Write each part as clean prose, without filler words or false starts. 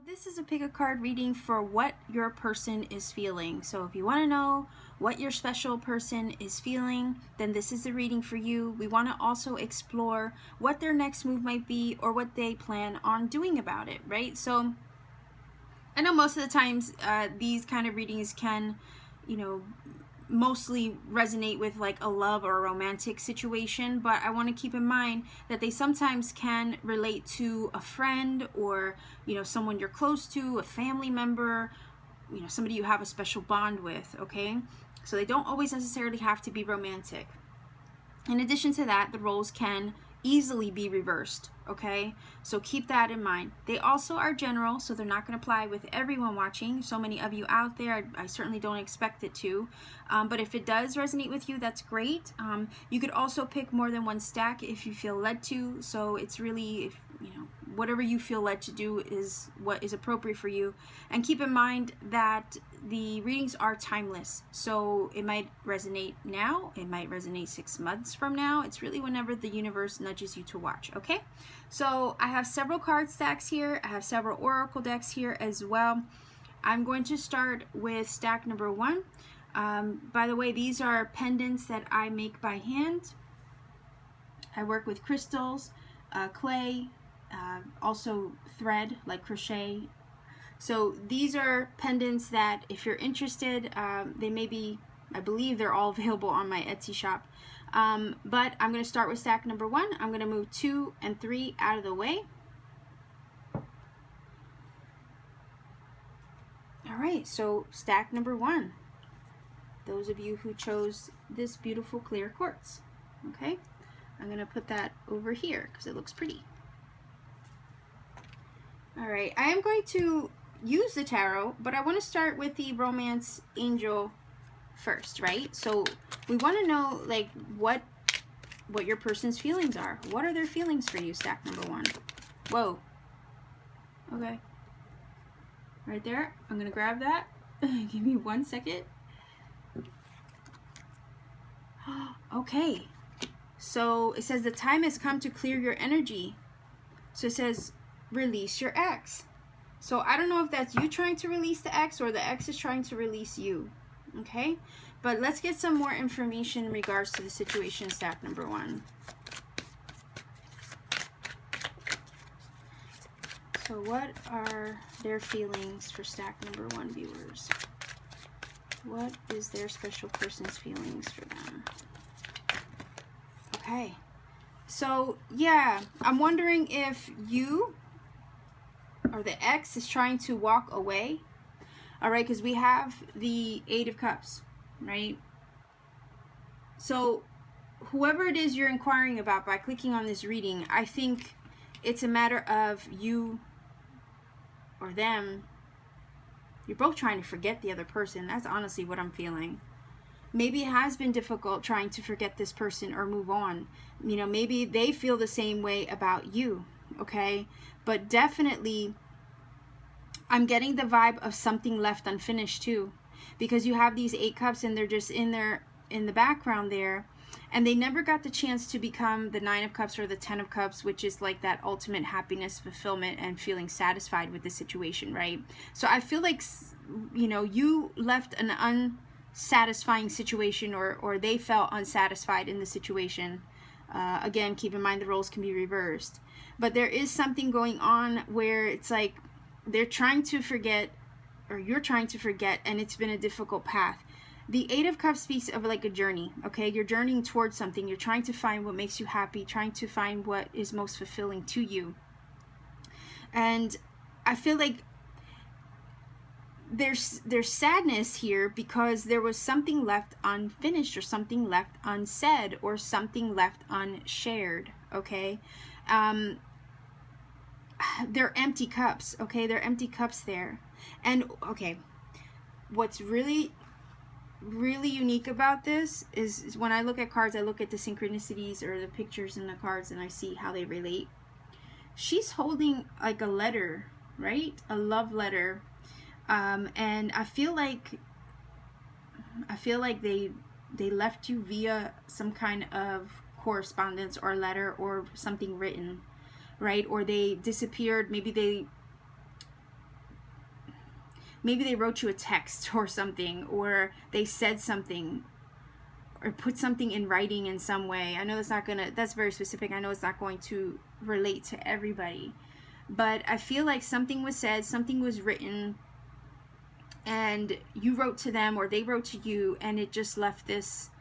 This is a pick a card reading for what your person is feeling. So if you want to know what your special person is feeling, then this is the reading for you. We want to also explore what their next move might be or what they plan on doing about it, right? So I know most of the times these kind of readings can, mostly resonate with like a love or a romantic situation, but I want to keep in mind that they sometimes can relate to a friend or someone you're close to, a family member, somebody you have a special bond with. Okay, so they don't always necessarily have to be romantic. In addition to that, the roles can easily be reversed, okay? So keep that in mind. They also are general, so they're not going to apply with everyone watching. So many of you out there, I certainly don't expect it to. But if it does resonate with you, that's great. You could also pick more than one stack if you feel led to. So it's really, whatever you feel led to do is what is appropriate for you. And keep in mind that the readings are timeless. So it might resonate now, it might resonate 6 months from now. It's really whenever the universe nudges you to watch, okay? So I have several card stacks here. I have several oracle decks here as well. I'm going to start with stack number 1. By the way, these are pendants that I make by hand. I work with crystals, clay, also thread like crochet. So these are pendants that if you're interested, they may be, I believe they're all available on my Etsy shop. But I'm going to start with stack number 1. I'm going to move 2 and 3 out of the way. All right, so stack number 1. Those of you who chose this beautiful clear quartz. Okay, I'm going to put that over here because it looks pretty. All right, I am going to use the tarot, but I want to start with the romance angel first, right? So we want to know like what your person's feelings are. What are their feelings for you, stack number 1? Whoa. Okay. Right there. I'm going to grab that. Give me 1 second. Okay. So it says the time has come to clear your energy. So it says release your ex. So I don't know if that's you trying to release the ex or the ex is trying to release you. Okay? But let's get some more information in regards to the situation, stack number 1. So what are their feelings for stack number 1, viewers? What is their special person's feelings for them? Okay. So, yeah, I'm wondering if you or the ex is trying to walk away. All right, because we have the 8 of Cups, right? So whoever it is you're inquiring about by clicking on this reading, I think it's a matter of you or them. You're both trying to forget the other person. That's honestly what I'm feeling. Maybe it has been difficult trying to forget this person or move on. Maybe they feel the same way about you, okay? But definitely, I'm getting the vibe of something left unfinished too. Because you have these 8 cups and they're just in the background there. And they never got the chance to become the 9 of Cups or the 10 of Cups, which is like that ultimate happiness, fulfillment, and feeling satisfied with the situation, right? So I feel like, you left an unsatisfying situation or they felt unsatisfied in the situation. Again, keep in mind the roles can be reversed. But there is something going on where it's like they're trying to forget or you're trying to forget and it's been a difficult path. The 8 of Cups speaks of like a journey, okay? You're journeying towards something. You're trying to find what makes you happy, trying to find what is most fulfilling to you. And I feel like there's sadness here because there was something left unfinished or something left unsaid or something left unshared, okay? They're empty cups, okay? They're empty cups there. And, okay, what's really unique about this is when I look at cards, I look at the synchronicities or the pictures in the cards and I see how they relate. She's holding like a letter, right? A love letter. And I feel like they left you via some kind of correspondence or letter or something written, right? Or they disappeared. Maybe they wrote you a text or something, or they said something or put something in writing in some way. I know that's very specific. I know it's not going to relate to everybody, but I feel like something was said, something was written, and you wrote to them or they wrote to you, and it just left this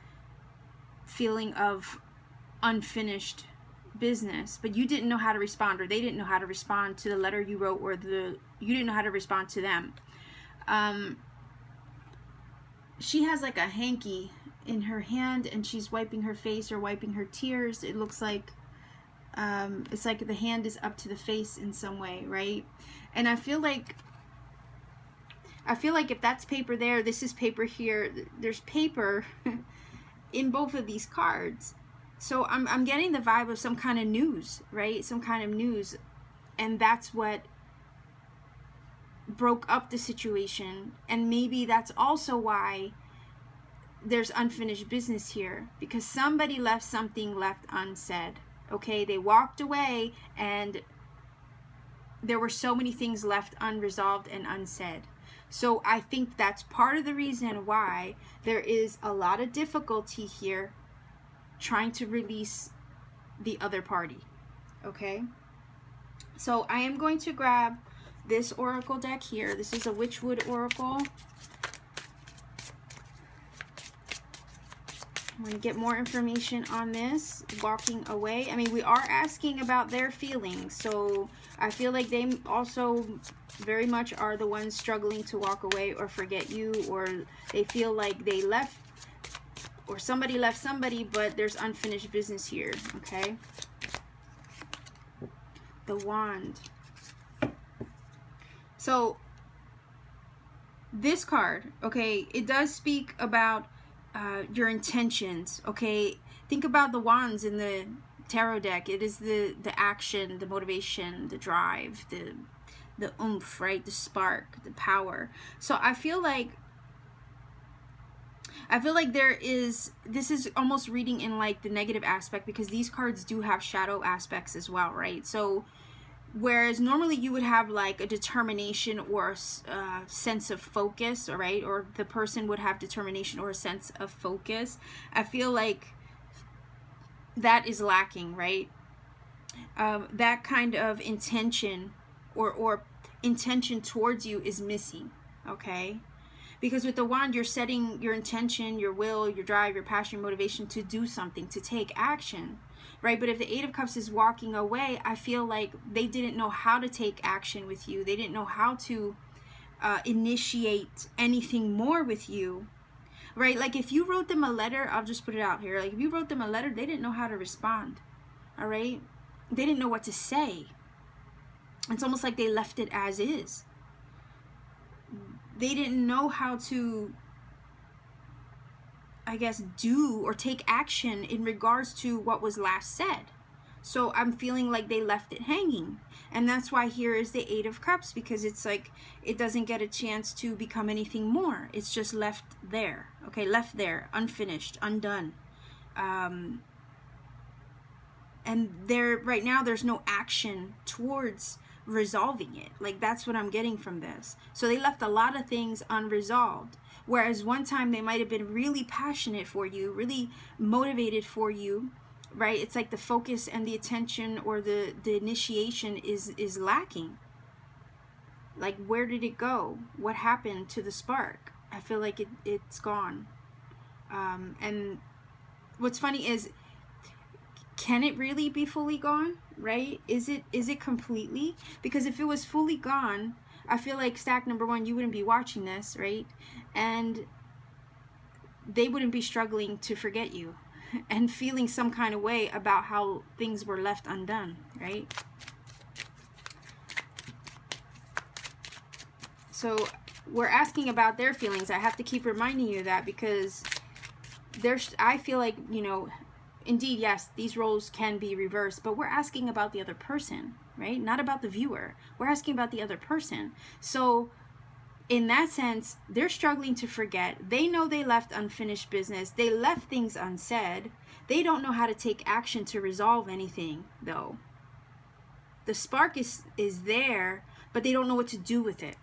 feeling of unfinished business, but you didn't know how to respond, or they didn't know how to respond to the letter you wrote, or you didn't know how to respond to them. She has like a hanky in her hand, and she's wiping her face or wiping her tears. It looks like it's like the hand is up to the face in some way, right? And I feel like if that's paper there, this is paper here. There's paper in both of these cards. So I'm getting the vibe of some kind of news, right? Some kind of news. And that's what broke up the situation. And maybe that's also why there's unfinished business here, because somebody left something left unsaid. Okay, they walked away and there were so many things left unresolved and unsaid. So I think that's part of the reason why there is a lot of difficulty here trying to release the other party. Okay, so I am going to grab this oracle deck here. This is a Witchwood oracle. I'm going to get more information on this. Walking away. I mean, we are asking about their feelings. So I feel like they also very much are the ones struggling to walk away or forget you, or they feel like they left, or somebody left somebody, but there's unfinished business here. Okay. The Wand. So this card, okay, it does speak about your intentions. Okay, think about the wands in the tarot deck. It is the action, the motivation, the drive, the oomph, right? The spark, the power. So I feel like this is almost reading in like the negative aspect, because these cards do have shadow aspects as well, right? So whereas normally you would have like a determination or a sense of focus, all right, or the person would have determination or a sense of focus, I feel like that is lacking, right? That kind of intention or intention towards you is missing. Okay, because with the wand, you're setting your intention, your will, your drive, your passion, your motivation to do something, to take action, right? But if the Eight of Cups is walking away, I feel like they didn't know how to take action with you. They didn't know how to initiate anything more with you, right? Like if you wrote them a letter, I'll just put it out here. Like if you wrote them a letter, they didn't know how to respond, all right? They didn't know what to say. It's almost like they left it as is. They didn't know how to, I guess, do or take action in regards to what was last said. So I'm feeling like they left it hanging. And that's why here is the Eight of Cups, because it's like it doesn't get a chance to become anything more. It's just left there. Okay, left there, unfinished, undone. And there right now there's no action towards resolving it. Like that's what I'm getting from this. So they left a lot of things unresolved. Whereas one time they might have been really passionate for you, really motivated for you, right? It's like the focus and the attention or the initiation is lacking. Like where did it go? What happened to the spark? I feel like it's gone. And what's funny is, can it really be fully gone, right? Is it completely? Because if it was fully gone, I feel like stack number one, you wouldn't be watching this, right? And they wouldn't be struggling to forget you and feeling some kind of way about how things were left undone, right? So we're asking about their feelings. I have to keep reminding you that, because I feel like, you know, indeed, yes, these roles can be reversed, but we're asking about the other person, right? Not about the viewer. We're asking about the other person. So in that sense, they're struggling to forget. They know they left unfinished business. They left things unsaid. They don't know how to take action to resolve anything, though. The spark is there, but they don't know what to do with it.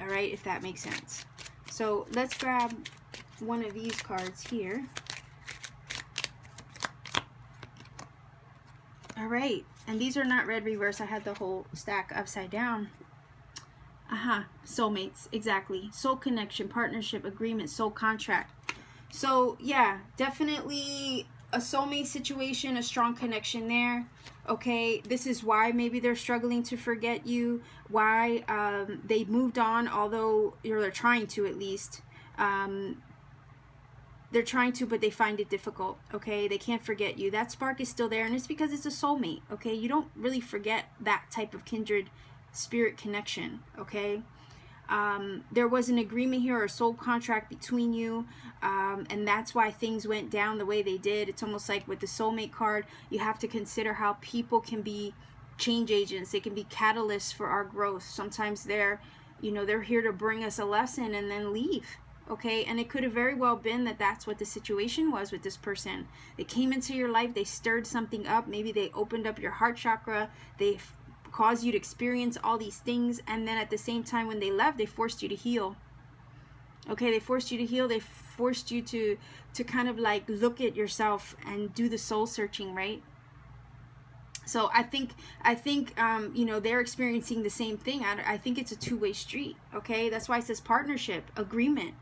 All right, if that makes sense. So let's grab one of these cards here. All right, and these are not red reverse. I had the whole stack upside down. Soulmates, exactly. Soul connection, partnership, agreement, soul contract. So yeah, definitely a soulmate situation, a strong connection there. Okay, this is why maybe they're struggling to forget you, why they moved on, although, or they're trying to at least. They're trying to, but they find it difficult. Okay, they can't forget you. That spark is still there, and it's because it's a soulmate. Okay, you don't really forget that type of kindred spirit connection. Okay, there was an agreement here, or a soul contract between you, and that's why things went down the way they did. It's almost like with the soulmate card, you have to consider how people can be change agents. They can be catalysts for our growth. Sometimes they're here to bring us a lesson and then leave. Okay, and it could have very well been that that's what the situation was with this person. They came into your life, they stirred something up, maybe they opened up your heart chakra, they caused you to experience all these things, and then at the same time when they left, they forced you to heal. Okay, they forced you to heal, they forced you to kind of like look at yourself and do the soul searching, right? So I think they're experiencing the same thing. I think it's a two-way street. Okay, that's why it says partnership, agreement.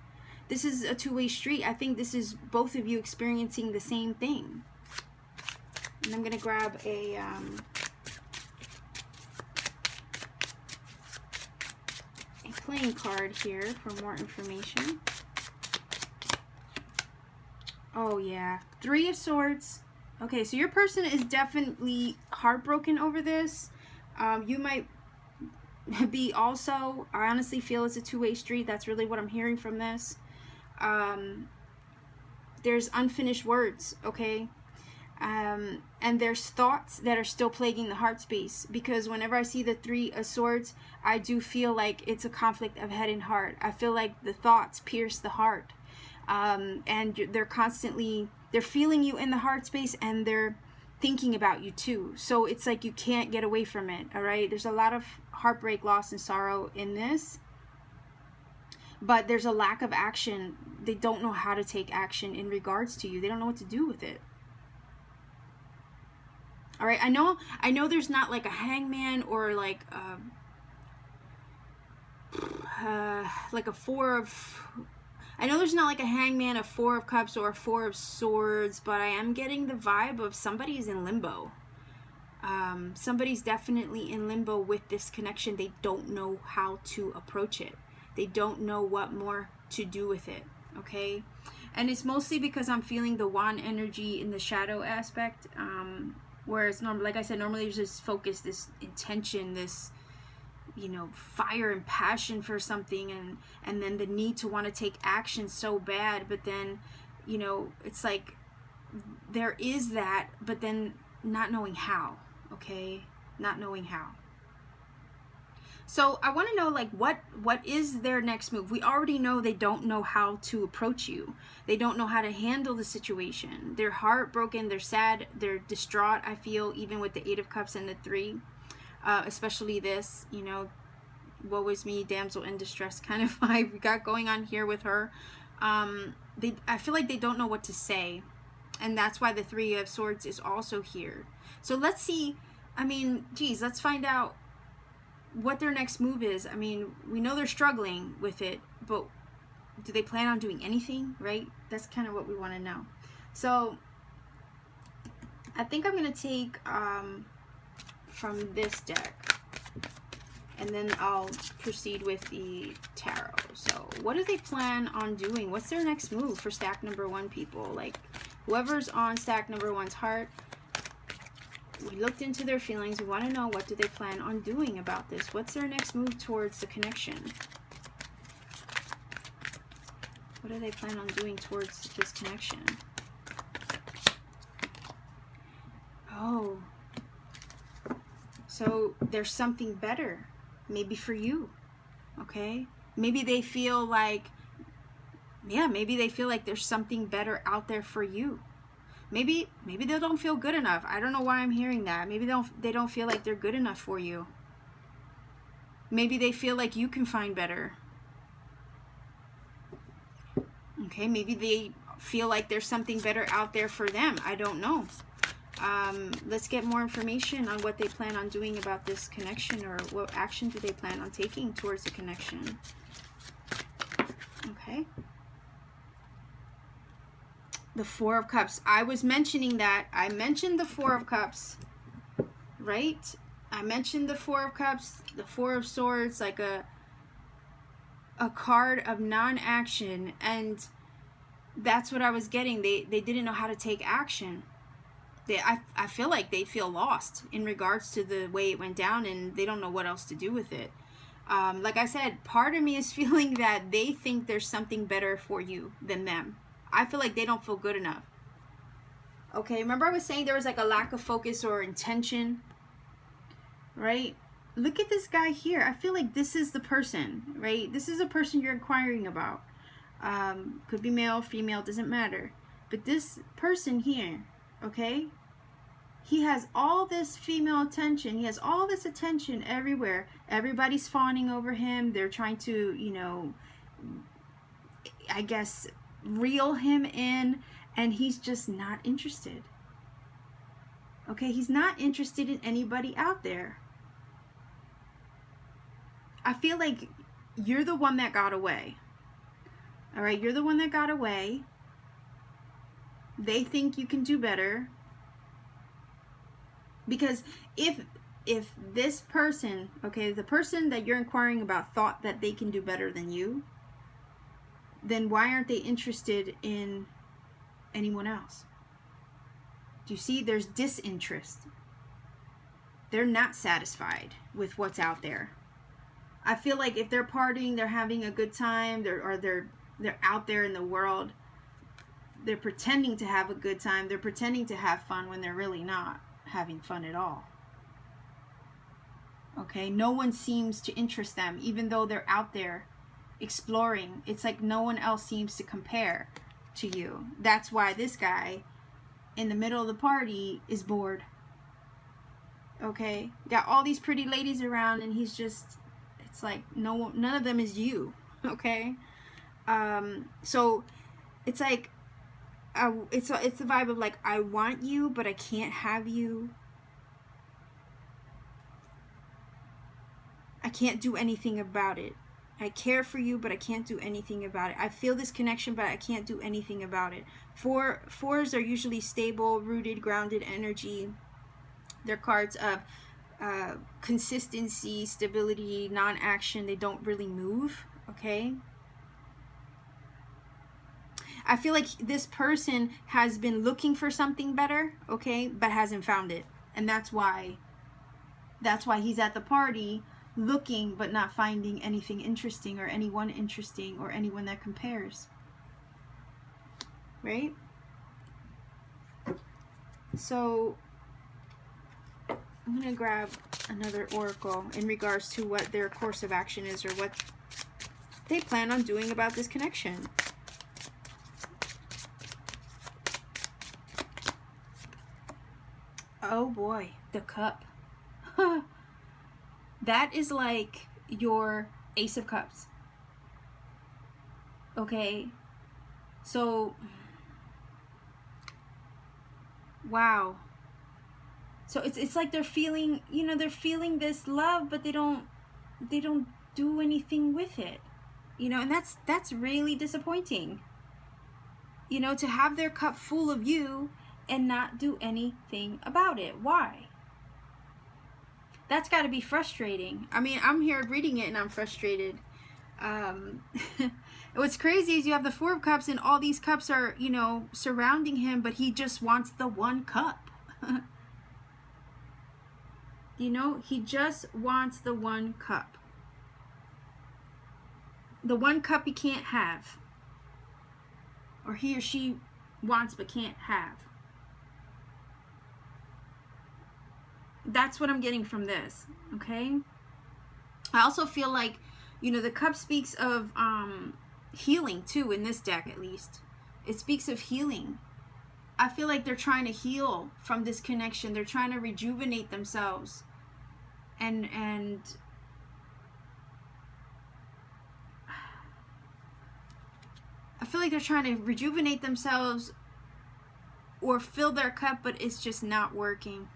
This is a two-way street. I think this is both of you experiencing the same thing. And I'm gonna grab a playing card here for more information. Oh yeah, Three of Swords. Okay, so your person is definitely heartbroken over this. You might be also. I honestly feel it's a two-way street. That's really what I'm hearing from this. There's unfinished words, okay? And there's thoughts that are still plaguing the heart space, because whenever I see the Three of Swords, I do feel like it's a conflict of head and heart. I feel like the thoughts pierce the heart, and they're feeling you in the heart space, and they're thinking about you too. So it's like you can't get away from it. All right, there's a lot of heartbreak, loss, and sorrow in this, but there's a lack of action. They don't know how to take action in regards to you. They don't know what to do with it. All right, I know there's not like a hangman or like a four of, I know there's not like a hangman, a Four of Cups, or a Four of Swords, but I am getting the vibe of somebody's in limbo. Somebody's definitely in limbo with this connection. They don't know how to approach it. They don't know what more to do with it, okay? And it's mostly because I'm feeling the wand energy in the shadow aspect, whereas normally, like I said, normally there's this focus, this intention, this fire and passion for something, and then the need to want to take action so bad, but then it's like there is that, but then not knowing how. Okay, not knowing how. So I want to know, like, what is their next move? We already know they don't know how to approach you. They don't know how to handle the situation. They're heartbroken, they're sad, they're distraught, I feel, even with the Eight of Cups and the Three. Especially this, woe is me, damsel in distress kind of vibe we got going on here with her. I feel like they don't know what to say, and that's why the Three of Swords is also here. So let's see, let's find out what their next move is. I mean, we know they're struggling with it, but do they plan on doing anything, right? That's kind of what we want to know. So I think I'm going to take from this deck, and then I'll proceed with the tarot. So what do they plan on doing? What's their next move for stack number one, people? Like, whoever's on stack number one's heart, we looked into their feelings. We want to know, what do they plan on doing about this? What's their next move towards the connection? What do they plan on doing towards this connection? Oh, so there's something better, maybe for you, okay? Maybe they feel like, yeah, maybe they feel like there's something better out there for you. Maybe they don't feel good enough. I don't know why I'm hearing that. Maybe they don't feel like they're good enough for you. Maybe they feel like you can find better. Okay, maybe they feel like there's something better out there for them. I don't know. Let's get more information on what they plan on doing about this connection, or what action do they plan on taking towards the connection. Okay. The Four of Cups. I was mentioning that. I mentioned the Four of Cups, right? I mentioned the Four of Cups, the Four of Swords, like a card of non-action, and that's what I was getting. They didn't know how to take action. I feel like they feel lost in regards to the way it went down, and they don't know what else to do with it. Like I said, part of me is feeling that they think there's something better for you than them. I feel like they don't feel good enough. Okay, remember I was saying there was like a lack of focus or intention, right? Look at this guy here. I feel like this is the person, right? This is a person you're inquiring about. Could be male, female, doesn't matter. But this person here, okay, he has all this female attention. He has all this attention everywhere. Everybody's fawning over him. They're trying to, you know, I guess, reel him in, and he's just not interested. Okay, he's not interested in anybody out there. I feel like you're the one that got away. All right, you're the one that got away. They think you can do better. Because if this person, okay, the person that you're inquiring about thought that they can do better than you, then why aren't they interested in anyone else? Do you see? There's disinterest. They're not satisfied with what's out there. I feel like if they're partying, they're having a good time, they're out there in the world, they're pretending to have a good time, they're pretending to have fun when they're really not having fun at all. Okay, no one seems to interest them, even though they're out there exploring. It's like no one else seems to compare to you. That's why this guy in the middle of the party is bored. Okay, got all these pretty ladies around, and he's just, it's like none of them is you. Okay, so it's like it's the vibe of like, I want you but I can't have you. I can't do anything about it. I care for you, but I can't do anything about it. I feel this connection, but I can't do anything about it. Fours are usually stable, rooted, grounded energy. They're cards of consistency, stability, non-action. They don't really move, okay? I feel like this person has been looking for something better, okay, but hasn't found it. And that's why he's at the party looking but not finding anything interesting, or anyone interesting, or anyone that compares. Right? So I'm going to grab another oracle in regards to what their course of action is, or what they plan on doing about this connection. Oh boy, the Cup. That is like your Ace of Cups. Okay, so wow. So it's like they're feeling, you know, they're feeling this love, but they don't do anything with it, you know, and that's really disappointing, you know, to have their cup full of you and not do anything about it. Why? That's got to be frustrating. I mean, I'm here reading it and I'm frustrated. What's crazy is you have the Four of Cups, and all these cups are, you know, surrounding him, but he just wants the one cup. You know, he just wants the one cup. The one cup he can't have, or he or she wants but can't have. That's what I'm getting from this, okay? I also feel like You know, the cup speaks of healing too, in this deck at least. It speaks of healing. I feel like they're trying to heal from this connection. They're trying to rejuvenate themselves. And I feel like they're trying to rejuvenate themselves or fill their cup, but it's just not working.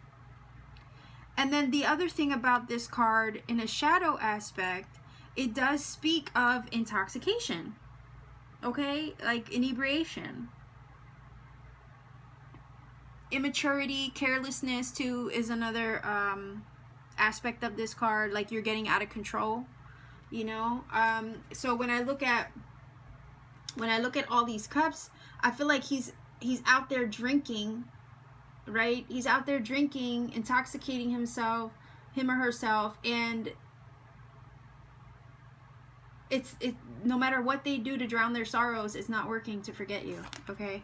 And then the other thing about this card, in a shadow aspect, it does speak of intoxication. Okay? Like inebriation. Immaturity, carelessness too is another aspect of this card. Like you're getting out of control, you know. So when I look at all these cups, I feel like he's out there drinking, right? He's out there drinking, intoxicating him or herself, and it no matter what they do to drown their sorrows, it's not working to forget you. Okay,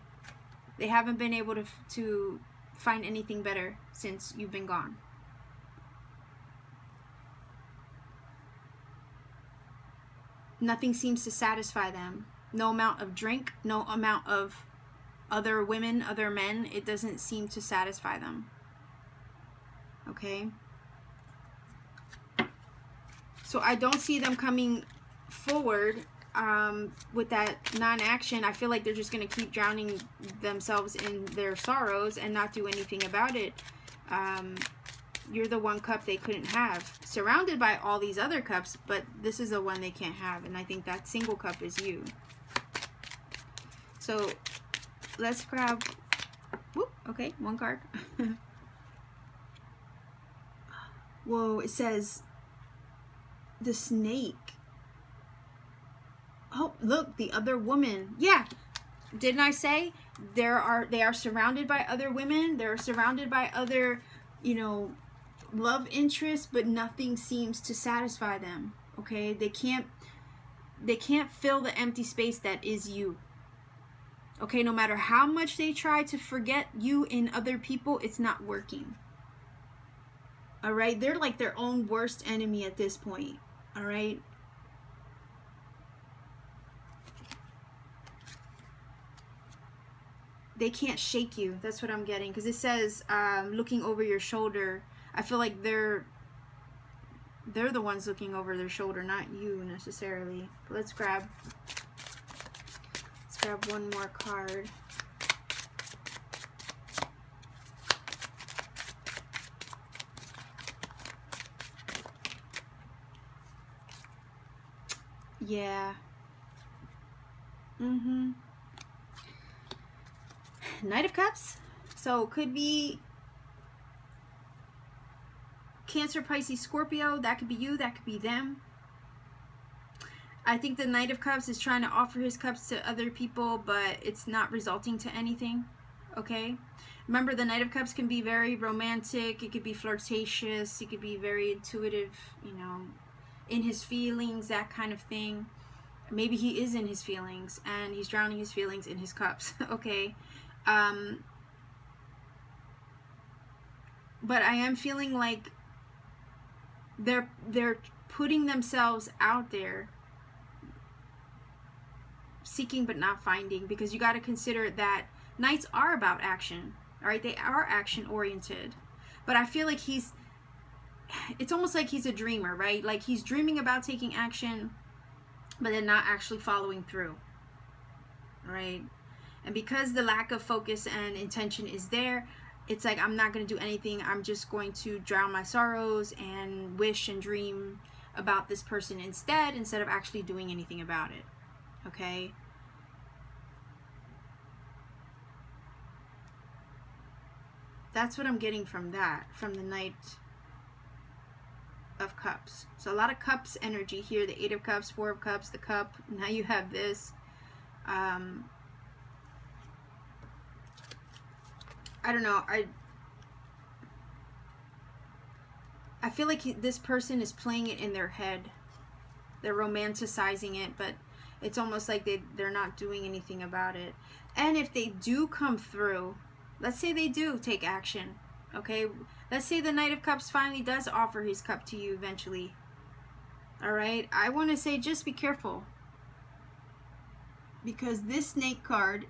they haven't been able to find anything better since you've been gone. Nothing seems to satisfy them. No amount of drink, no amount of other women, other men, it doesn't seem to satisfy them. Okay? So I don't see them coming forward with that non-action. I feel like they're just going to keep drowning themselves in their sorrows and not do anything about it. You're the one cup they couldn't have. Surrounded by all these other cups, but this is the one they can't have. And I think that single cup is you. So let's grab, whoop, okay, one card. Whoa, it says the snake. Oh, look, the other woman. Yeah, didn't I say they are surrounded by other women? They're surrounded by other, you know, love interests, but nothing seems to satisfy them. Okay, they can't fill the empty space that is you. Okay, no matter how much they try to forget you in other people, it's not working. All right, they're like their own worst enemy at this point. All right. They can't shake you. That's what I'm getting, because it says looking over your shoulder. I feel like they're the ones looking over their shoulder, not you necessarily. But let's grab one more card. Yeah. Knight of Cups. So could be Cancer, Pisces, Scorpio. That could be you. That could be them. I think the Knight of Cups is trying to offer his cups to other people, but it's not resulting to anything. Okay? Remember, the Knight of Cups can be very romantic. It could be flirtatious. It could be very intuitive, you know, in his feelings, that kind of thing. Maybe he is in his feelings, and he's drowning his feelings in his cups. Okay? But I am feeling like they're putting themselves out there, seeking but not finding, because you got to consider that Knights are about action. All right, they are action oriented, but I feel like it's almost like he's a dreamer, right? Like he's dreaming about taking action, but then not actually following through. All right, and because the lack of focus and intention is there, it's like, I'm not going to do anything. I'm just going to drown my sorrows and wish and dream about this person instead of actually doing anything about it. Okay? That's what I'm getting from that, from the Knight of Cups. So a lot of Cups energy here. The 8 of Cups, 4 of Cups, the Cup. Now you have this. I don't know. I feel like this person is playing it in their head. They're romanticizing it, but it's almost like they're not doing anything about it. And if they do come through, let's say they do take action, okay? Let's say the Knight of Cups finally does offer his cup to you eventually. All right, I want to say just be careful, because this snake card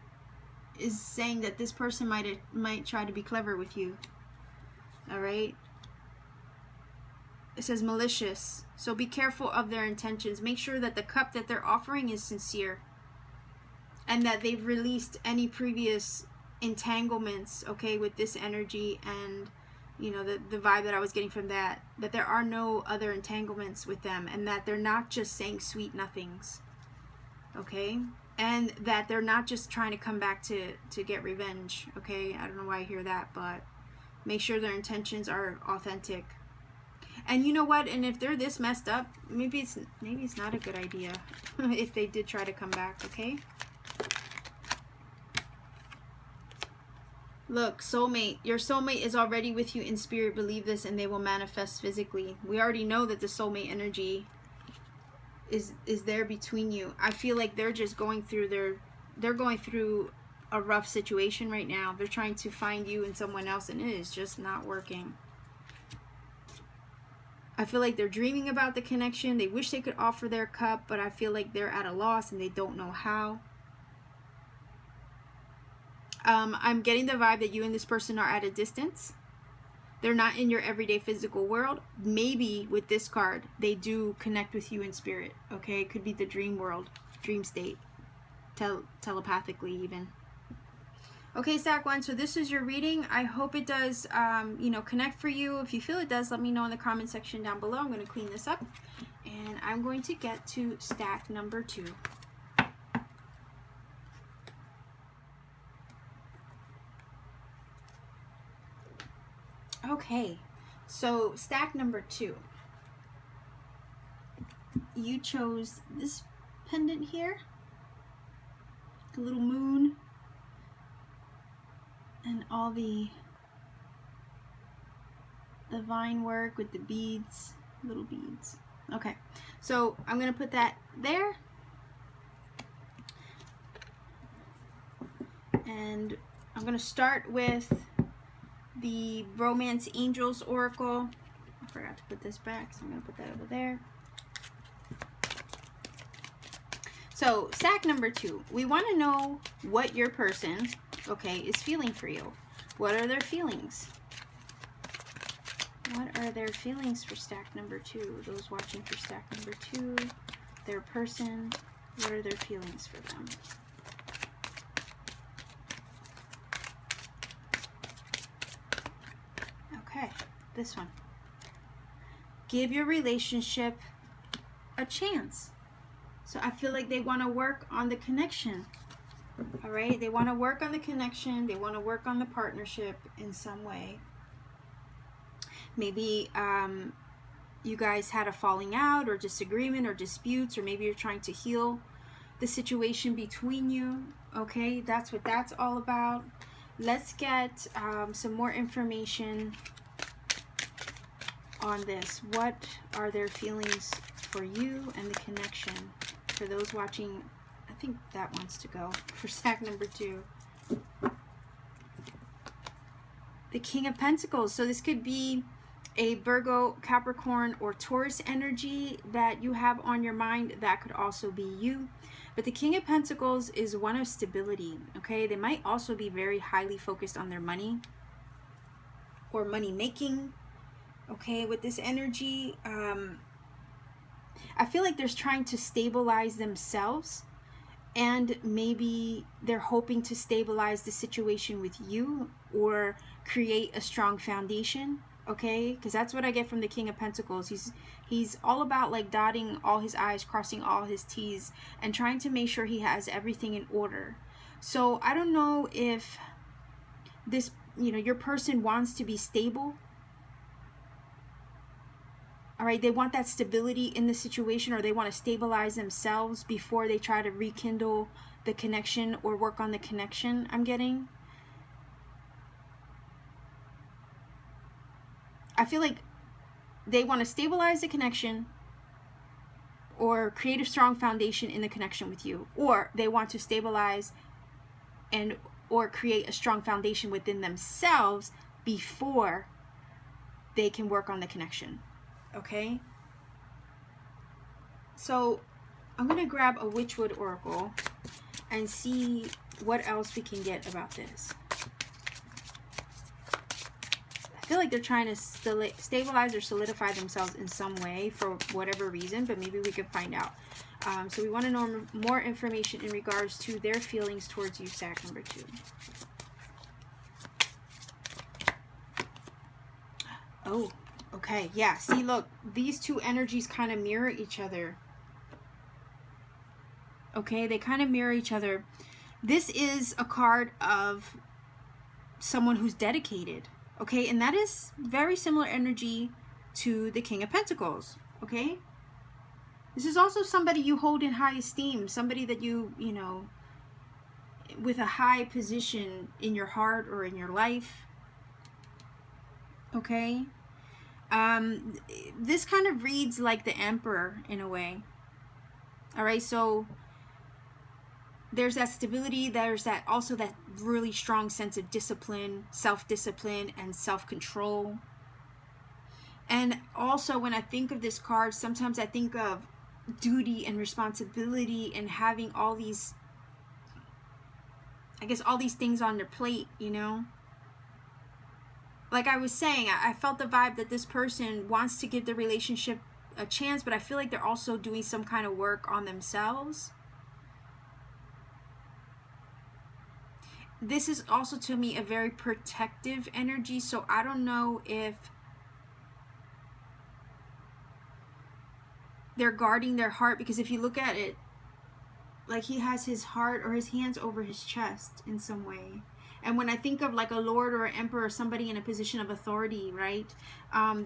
is saying that this person might try to be clever with you. All right, it says malicious, so be careful of their intentions. Make sure that the cup that they're offering is sincere, and that they've released any previous entanglements, okay, with this energy. And you know, the vibe that I was getting from that there are no other entanglements with them, and that they're not just saying sweet nothings, okay, and that they're not just trying to come back to get revenge, okay. I don't know why I hear that, but make sure their intentions are authentic. And you know what, and if they're this messed up, maybe it's not a good idea if they did try to come back, okay. Look, soulmate. Your soulmate is already with you in spirit. Believe this, and they will manifest physically. We already know that the soulmate energy is there between you. I feel like they're just going through they're going through a rough situation right now. They're trying to find you in someone else, and it is just not working. I feel like they're dreaming about the connection. They wish they could offer their cup, but I feel like they're at a loss and they don't know how. I'm getting the vibe that you and this person are at a distance. They're not in your everyday physical world. Maybe with this card, they do connect with you in spirit. Okay, it could be the dream world, dream state, telepathically even. Okay, Stack 1, so this is your reading. I hope it does, you know, connect for you. If you feel it does, let me know in the comment section down below. I'm going to clean this up, and I'm going to get to stack number 2. Okay, so stack number 2. You chose this pendant here, the little moon, and all the vine work with the beads, little beads. Okay, so I'm gonna put that there, and I'm gonna start with the Romance Angels Oracle. I forgot to put this back, so I'm going to put that over there. So, stack number 2. We want to know what your person, okay, is feeling for you. What are their feelings? What are their feelings for stack number 2? Those watching for stack number 2, their person, what are their feelings for them? Okay, this one. Give your relationship a chance. So I feel like they want to work on the connection. All right, they want to work on the connection. They want to work on the partnership in some way. Maybe you guys had a falling out or disagreement or disputes, or maybe you're trying to heal the situation between you. Okay, that's what that's all about. Let's get some more information on this. What are their feelings for you and the connection? For those watching, I think that wants to go for stack number 2. The King of Pentacles. So this could be a Virgo, Capricorn, or Taurus energy that you have on your mind. That could also be you. But the King of Pentacles is one of stability. Okay, they might also be very highly focused on their money or money making. Okay, with this energy, I feel like they're trying to stabilize themselves, and maybe they're hoping to stabilize the situation with you or create a strong foundation. Okay, because that's what I get from the King of Pentacles. He's all about like dotting all his I's, crossing all his T's, and trying to make sure he has everything in order. So I don't know if this, you know, your person wants to be stable. All right, they want that stability in the situation, or they want to stabilize themselves before they try to rekindle the connection or work on the connection, I'm getting. I feel like they want to stabilize the connection or create a strong foundation in the connection with you, or they want to stabilize and or create a strong foundation within themselves before they can work on the connection. Okay, So I'm going to grab a Witchwood Oracle and see what else we can get about this. I feel like they're trying to stabilize or solidify themselves in some way for whatever reason, but maybe we could find out. So we want to know more information in regards to their feelings towards you, stack number 2. Oh, okay. Yeah, see, look, these two energies kind of mirror each other. Okay, they kind of mirror each other. This is a card of someone who's dedicated. Okay, and that is very similar energy to the King of Pentacles. Okay, this is also somebody you hold in high esteem, somebody that you know, with a high position in your heart or in your life. Okay, this kind of reads like the Emperor in a way. All right, so there's that stability, there's that also that really strong sense of discipline, self-discipline, and self-control. And also when I think of this card, sometimes I think of duty and responsibility and having all these, I guess, all these things on their plate, you know? Like I was saying, I felt the vibe that this person wants to give the relationship a chance, but I feel like they're also doing some kind of work on themselves. This is also, to me, a very protective energy, so I don't know if they're guarding their heart, because if you look at it, like he has his heart or his hands over his chest in some way. And when I think of like a lord or an emperor or somebody in a position of authority, right,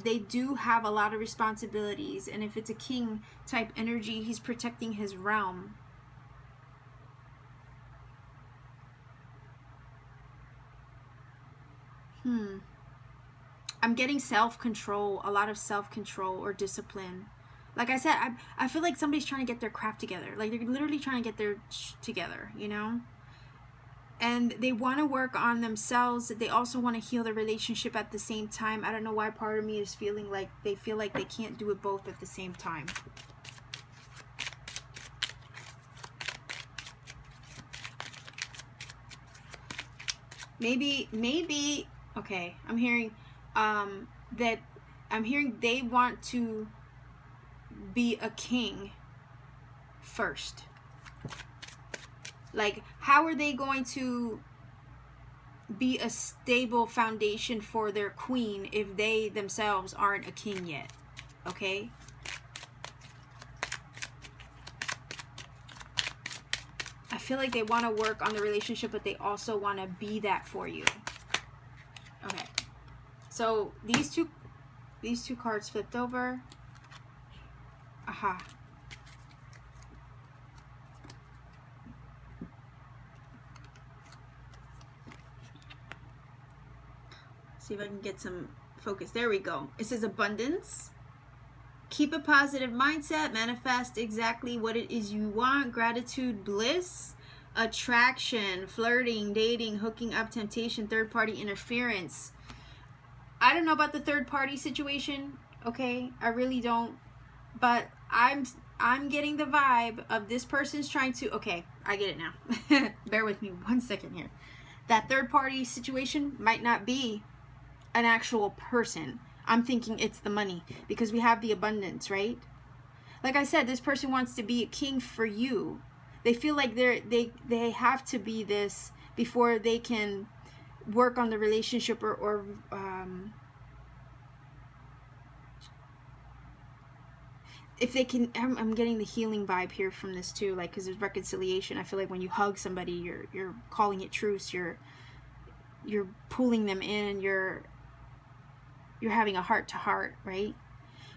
they do have a lot of responsibilities. And if it's a king type energy, he's protecting his realm. I'm getting self-control, a lot of self-control or discipline. Like I said, I feel like somebody's trying to get their crap together. Like they're literally trying to get their together, you know? And they want to work on themselves. They also want to heal the relationship at the same time. I don't know why part of me is feeling like they feel like they can't do it both at the same time. Maybe, okay, I'm hearing they want to be a king first. Like, how are they going to be a stable foundation for their queen if they themselves aren't a king yet? Okay? I feel like they want to work on the relationship, but they also want to be that for you. Okay. So these two cards flipped over. Aha. See if I can get some focus. There we go. It says abundance. Keep a positive mindset. Manifest exactly what it is you want. Gratitude, bliss, attraction, flirting, dating, hooking up, temptation, third-party interference. I don't know about the third-party situation, okay? I really don't. But I'm getting the vibe of this person's trying to... Okay, I get it now. Bear with me 1 second here. That third-party situation might not be an actual person. I'm thinking it's the money, because we have the abundance, right? Like I said, this person wants to be a king for you. They feel like they have to be this before they can work on the relationship or if they can. I'm getting the healing vibe here from this too, like, because there's reconciliation. I feel like when you hug somebody, you're calling it truce. You're pulling them in. You're having a heart-to-heart, right?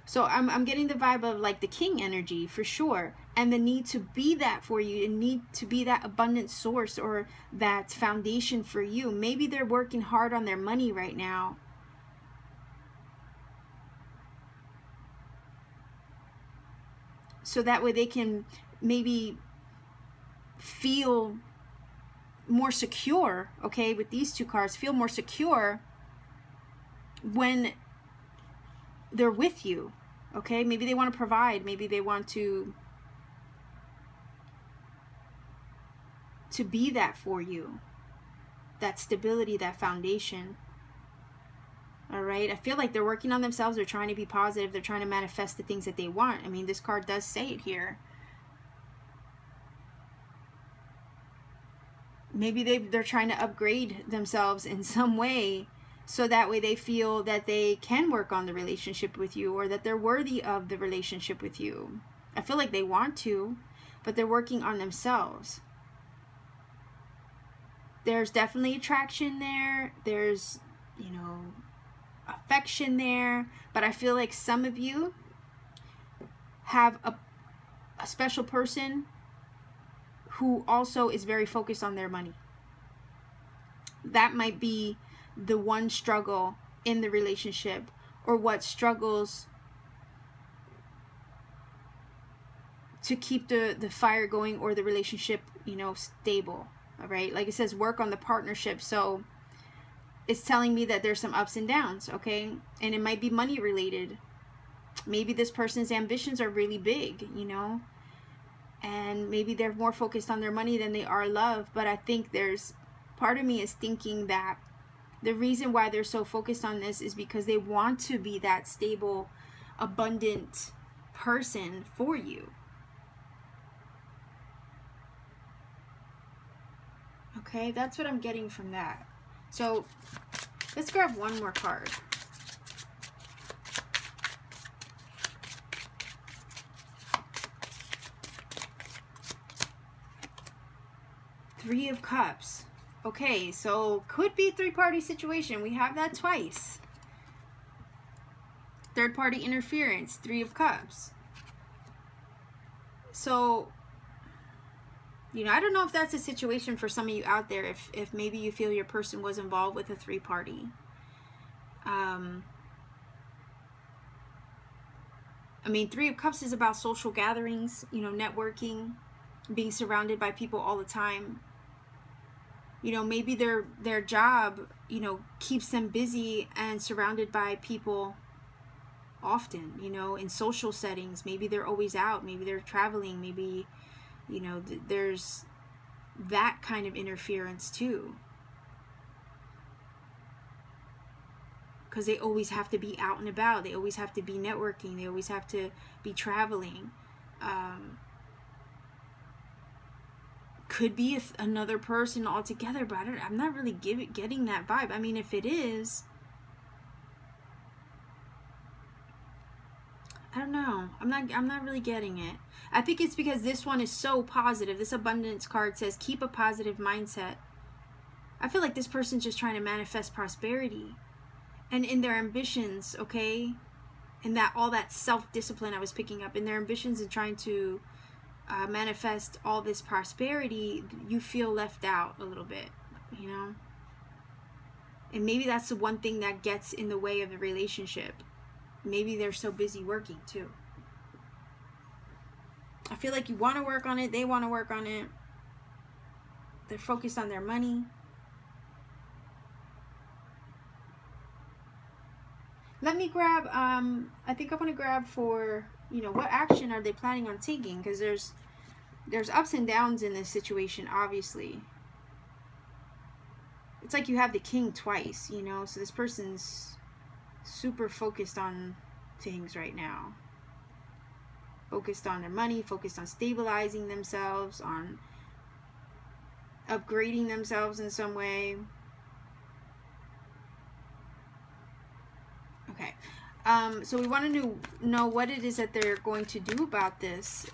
So I'm getting the vibe of like the king energy for sure, and the need to be that for you, and need to be that abundant source or that foundation for you. Maybe they're working hard on their money right now. So that way they can maybe feel more secure, okay, with these two cards, feel more secure when they're with you, okay? Maybe they want to provide, maybe they want to to be that for you, that stability, that foundation. All right, I feel like they're working on themselves. They're trying to be positive. They're trying to manifest the things that they want. I mean, this card does say it here. Maybe they're trying to upgrade themselves in some way, so that way they feel that they can work on the relationship with you, or that they're worthy of the relationship with you. I feel like they want to, but they're working on themselves. There's definitely attraction there. There's, you know, affection there. But I feel like some of you have a special person who also is very focused on their money. That might be the one struggle in the relationship, or what struggles to keep the fire going, or the relationship, you know, stable. All right, like it says, work on the partnership. So it's telling me that there's some ups and downs, okay? And it might be money related. Maybe this person's ambitions are really big, you know, and maybe they're more focused on their money than they are love. But I think there's part of me is thinking that the reason why they're so focused on this is because they want to be that stable, abundant person for you. Okay, that's what I'm getting from that. So let's grab one more card. Three of Cups. Okay, so could be three-party situation. We have that twice. Third-party interference, Three of Cups. So, you know, I don't know if that's a situation for some of you out there, if maybe you feel your person was involved with a three-party. I mean, Three of Cups is about social gatherings, you know, networking, being surrounded by people all the time. You know, maybe their job, you know, keeps them busy and surrounded by people often, you know, in social settings. Maybe they're always out. Maybe they're traveling. Maybe, you know, there's that kind of interference too. Because they always have to be out and about. They always have to be networking. They always have to be traveling. Could be another person altogether, but I'm not really getting that vibe. I mean, if it is, I don't know. I'm not really getting it. I think it's because this one is so positive. This abundance card says keep a positive mindset. I feel like this person's just trying to manifest prosperity, and in their ambitions, okay, and that all that self-discipline I was picking up in their ambitions and trying to manifest all this prosperity, you feel left out a little bit, you know. And maybe that's the one thing that gets in the way of the relationship. Maybe they're so busy working too. I feel like you want to work on it. They want to work on it. They're focused on their money. Let me grab, I think I want to grab for, you know, what action are they planning on taking? Because there's ups and downs in this situation, obviously. It's like you have the king twice, you know, so this person's super focused on things right now. Focused on their money, focused on stabilizing themselves, on upgrading themselves in some way. Okay. So we want to know what it is that they're going to do about this,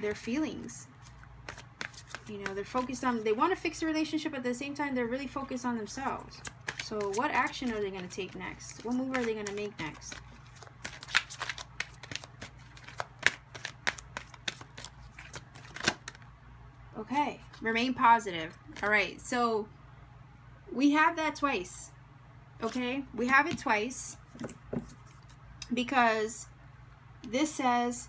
their feelings. You know, they're focused on, they want to fix the relationship, at the same time, they're really focused on themselves. So what action are they going to take next? What move are they going to make next? Okay, remain positive. All right, so we have that twice. Okay, we have it twice because this says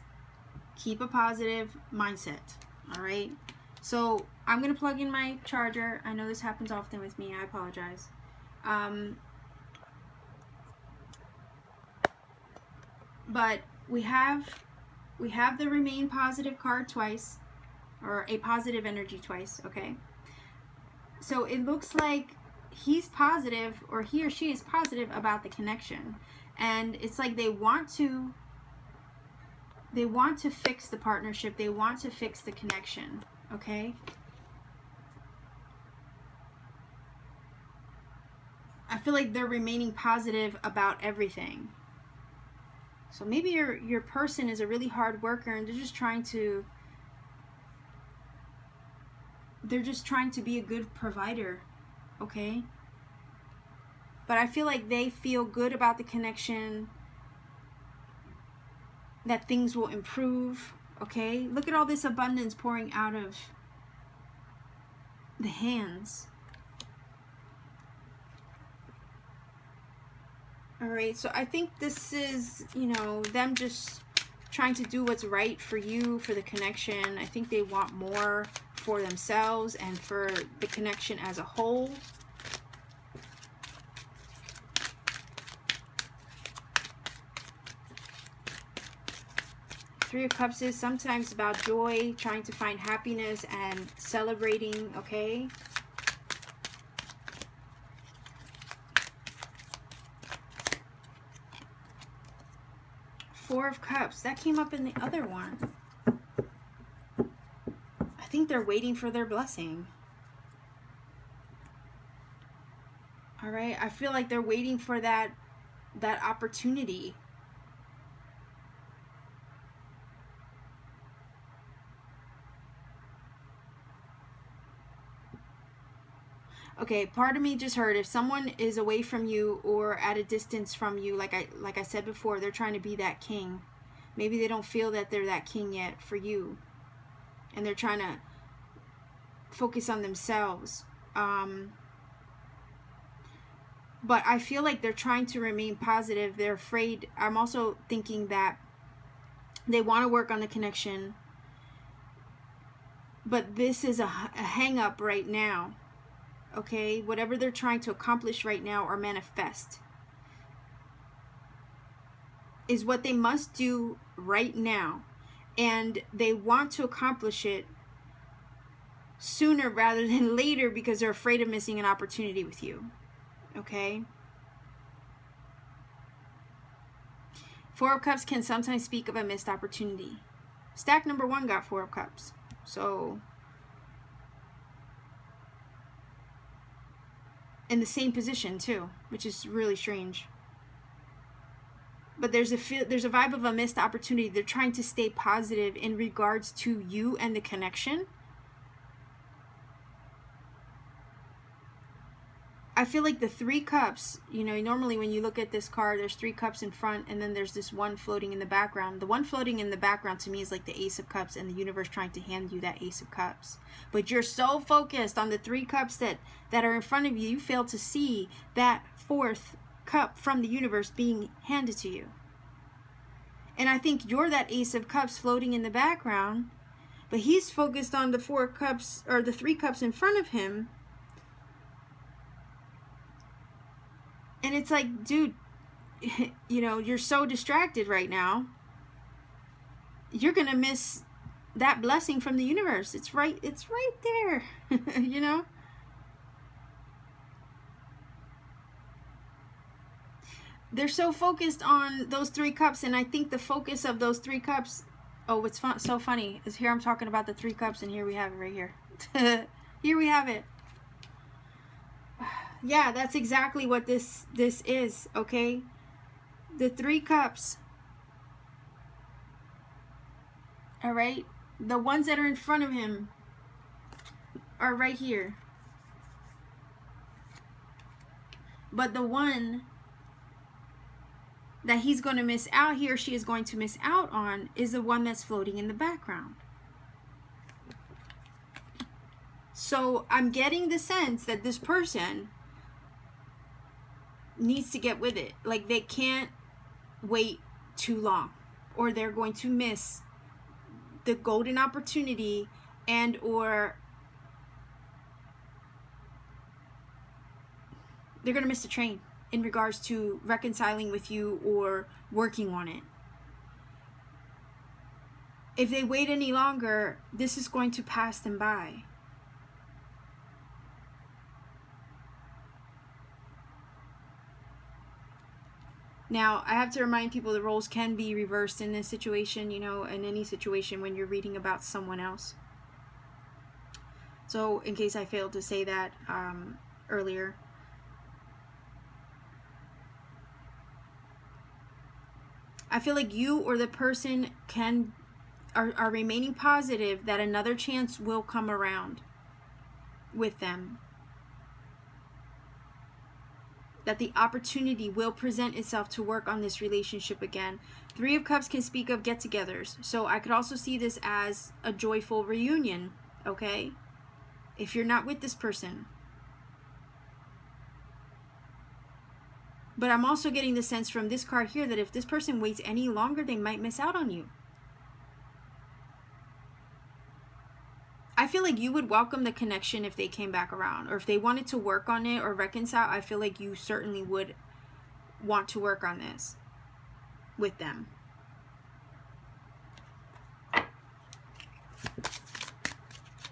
keep a positive mindset. All right, so I'm gonna plug in my charger. I know this happens often with me. I apologize. But we have the remain positive card twice. or a positive energy twice, okay? So it looks like he's positive, or he or she is positive about the connection. And it's like they want to fix the partnership. They want to fix the connection, okay? I feel like they're remaining positive about everything. So maybe your person is a really hard worker, and they're just trying to be a good provider, okay? But I feel like they feel good about the connection, that things will improve, okay? Look at all this abundance pouring out of the hands. All right, so I think this is, you know, them just trying to do what's right for you, for the connection. I think they want more for themselves and for the connection as a whole. Three of Cups is sometimes about joy, trying to find happiness and celebrating, okay? Four of Cups, that came up in the other one. I think they're waiting for their blessing. All right, I feel like they're waiting for that opportunity. Okay, part of me just heard if someone is away from you or at a distance from you, like I said before, they're trying to be that king. Maybe they don't feel that they're that king yet for you, and they're trying to focus on themselves. But I feel like they're trying to remain positive. They're afraid. I'm also thinking that they want to work on the connection, but this is a hang up right now. Okay, whatever they're trying to accomplish right now or manifest is what they must do right now, and they want to accomplish it sooner rather than later because they're afraid of missing an opportunity with you. Okay, Four of Cups can sometimes speak of a missed opportunity. Stack number one got Four of Cups, so in the same position too, which is really strange. But there's a vibe of a missed opportunity. They're trying to stay positive in regards to you and the connection. I feel like the Three Cups, you know, normally when you look at this card, there's three cups in front, and then there's this one floating in the background. The one floating in the background to me is like the Ace of Cups, and the universe trying to hand you that Ace of Cups. But you're so focused on the three cups that are in front of you, you fail to see that fourth cup from the universe being handed to you. And I think you're that Ace of Cups floating in the background, but he's focused on the four cups, or the three cups in front of him. And it's like, dude, you know, you're so distracted right now. You're going to miss that blessing from the universe. It's right there, you know? They're so focused on those three cups, and I think the focus of those three cups, oh, what's so funny is here I'm talking about the three cups, and here we have it right here. Here we have it. Yeah, that's exactly what this is, okay? The three cups. All right? The ones that are in front of him are right here. But the one that he's going to miss out, he or she is going to miss out on, is the one that's floating in the background. So I'm getting the sense that this person needs to get with it. Like, they can't wait too long, or they're going to miss the golden opportunity, and or they're going to miss the train in regards to reconciling with you or working on it. if they wait any longer, this is going to pass them by. Now, I have to remind people the roles can be reversed in this situation, you know, in any situation when you're reading about someone else. So, in case I failed to say that earlier. I feel like you or the person are remaining positive that another chance will come around with them. That the opportunity will present itself to work on this relationship again. Three of Cups can speak of get-togethers. So I could also see this as a joyful reunion, okay? If you're not with this person. But I'm also getting the sense from this card here that if this person waits any longer, they might miss out on you. I feel like you would welcome the connection if they came back around, or if they wanted to work on it or reconcile. I feel like you certainly would want to work on this with them.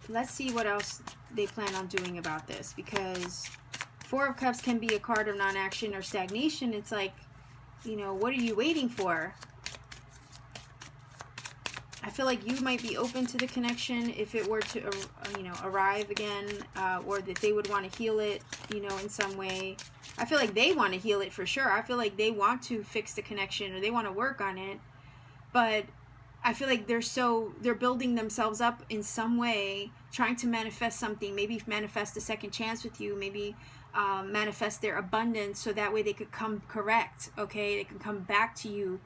Let's see what else they plan on doing about this, because Four of Cups can be a card of non-action or stagnation. It's like, you know, what are you waiting for? I feel like you might be open to the connection if it were to, you know, arrive again, or that they would want to heal it, you know, in some way. I feel like they want to heal it for sure. I feel like they want to fix the connection, or they want to work on it. But I feel like they're building themselves up in some way, trying to manifest something, maybe manifest a second chance with you, maybe manifest their abundance, so that way they could come correct, okay? They can come back to you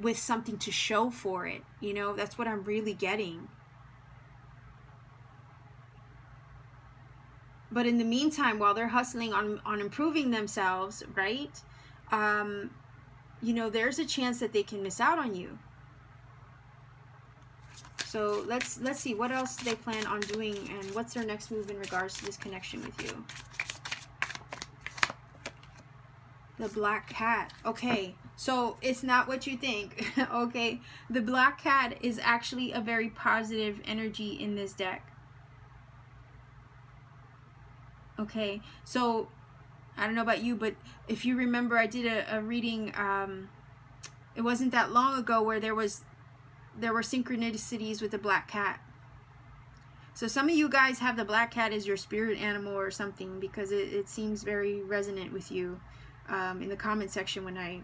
with something to show for it. You know, that's what I'm really getting. But in the meantime, while they're hustling on improving themselves, right? You know, there's a chance that they can miss out on you. So let's see what else they plan on doing, and what's their next move in regards to this connection with you. The Black Cat. Okay, so it's not what you think. Okay, the Black Cat is actually a very positive energy in this deck. Okay, so I don't know about you, but if you remember, I did a reading, it wasn't that long ago, where there were synchronicities with the Black Cat. So some of you guys have the Black Cat as your spirit animal or something, because it seems very resonant with you. In the comment section, when I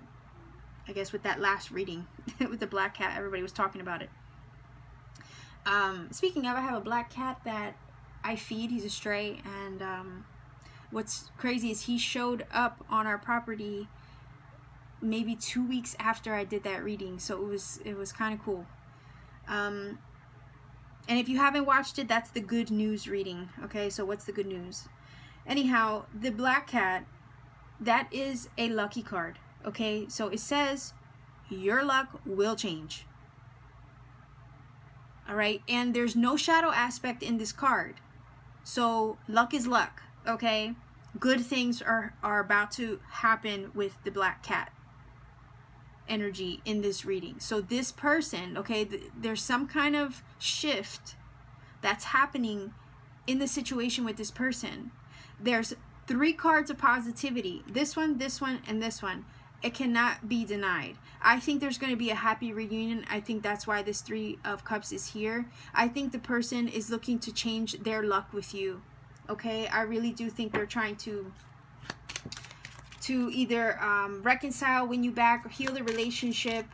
guess with that last reading with the Black Cat, everybody was talking about it. Speaking of, I have a Black Cat that I feed. He's a stray, and what's crazy is he showed up on our property maybe 2 weeks after I did that reading, so it was kind of cool. And if you haven't watched it, that's the good news reading. Okay, so what's the good news? Anyhow, the Black Cat, that is a lucky card. Okay, so it says your luck will change. All right, and there's no shadow aspect in this card, so luck is luck. Okay, good things are about to happen with the Black Cat energy in this reading. So this person, okay, there's some kind of shift that's happening in the situation with this person. There's 3 cards of positivity. This one, and this one. It cannot be denied. I think there's going to be a happy reunion. I think that's why this 3 of Cups is here. I think the person is looking to change their luck with you. Okay, I really do think they're trying to either reconcile, win you back, or heal the relationship.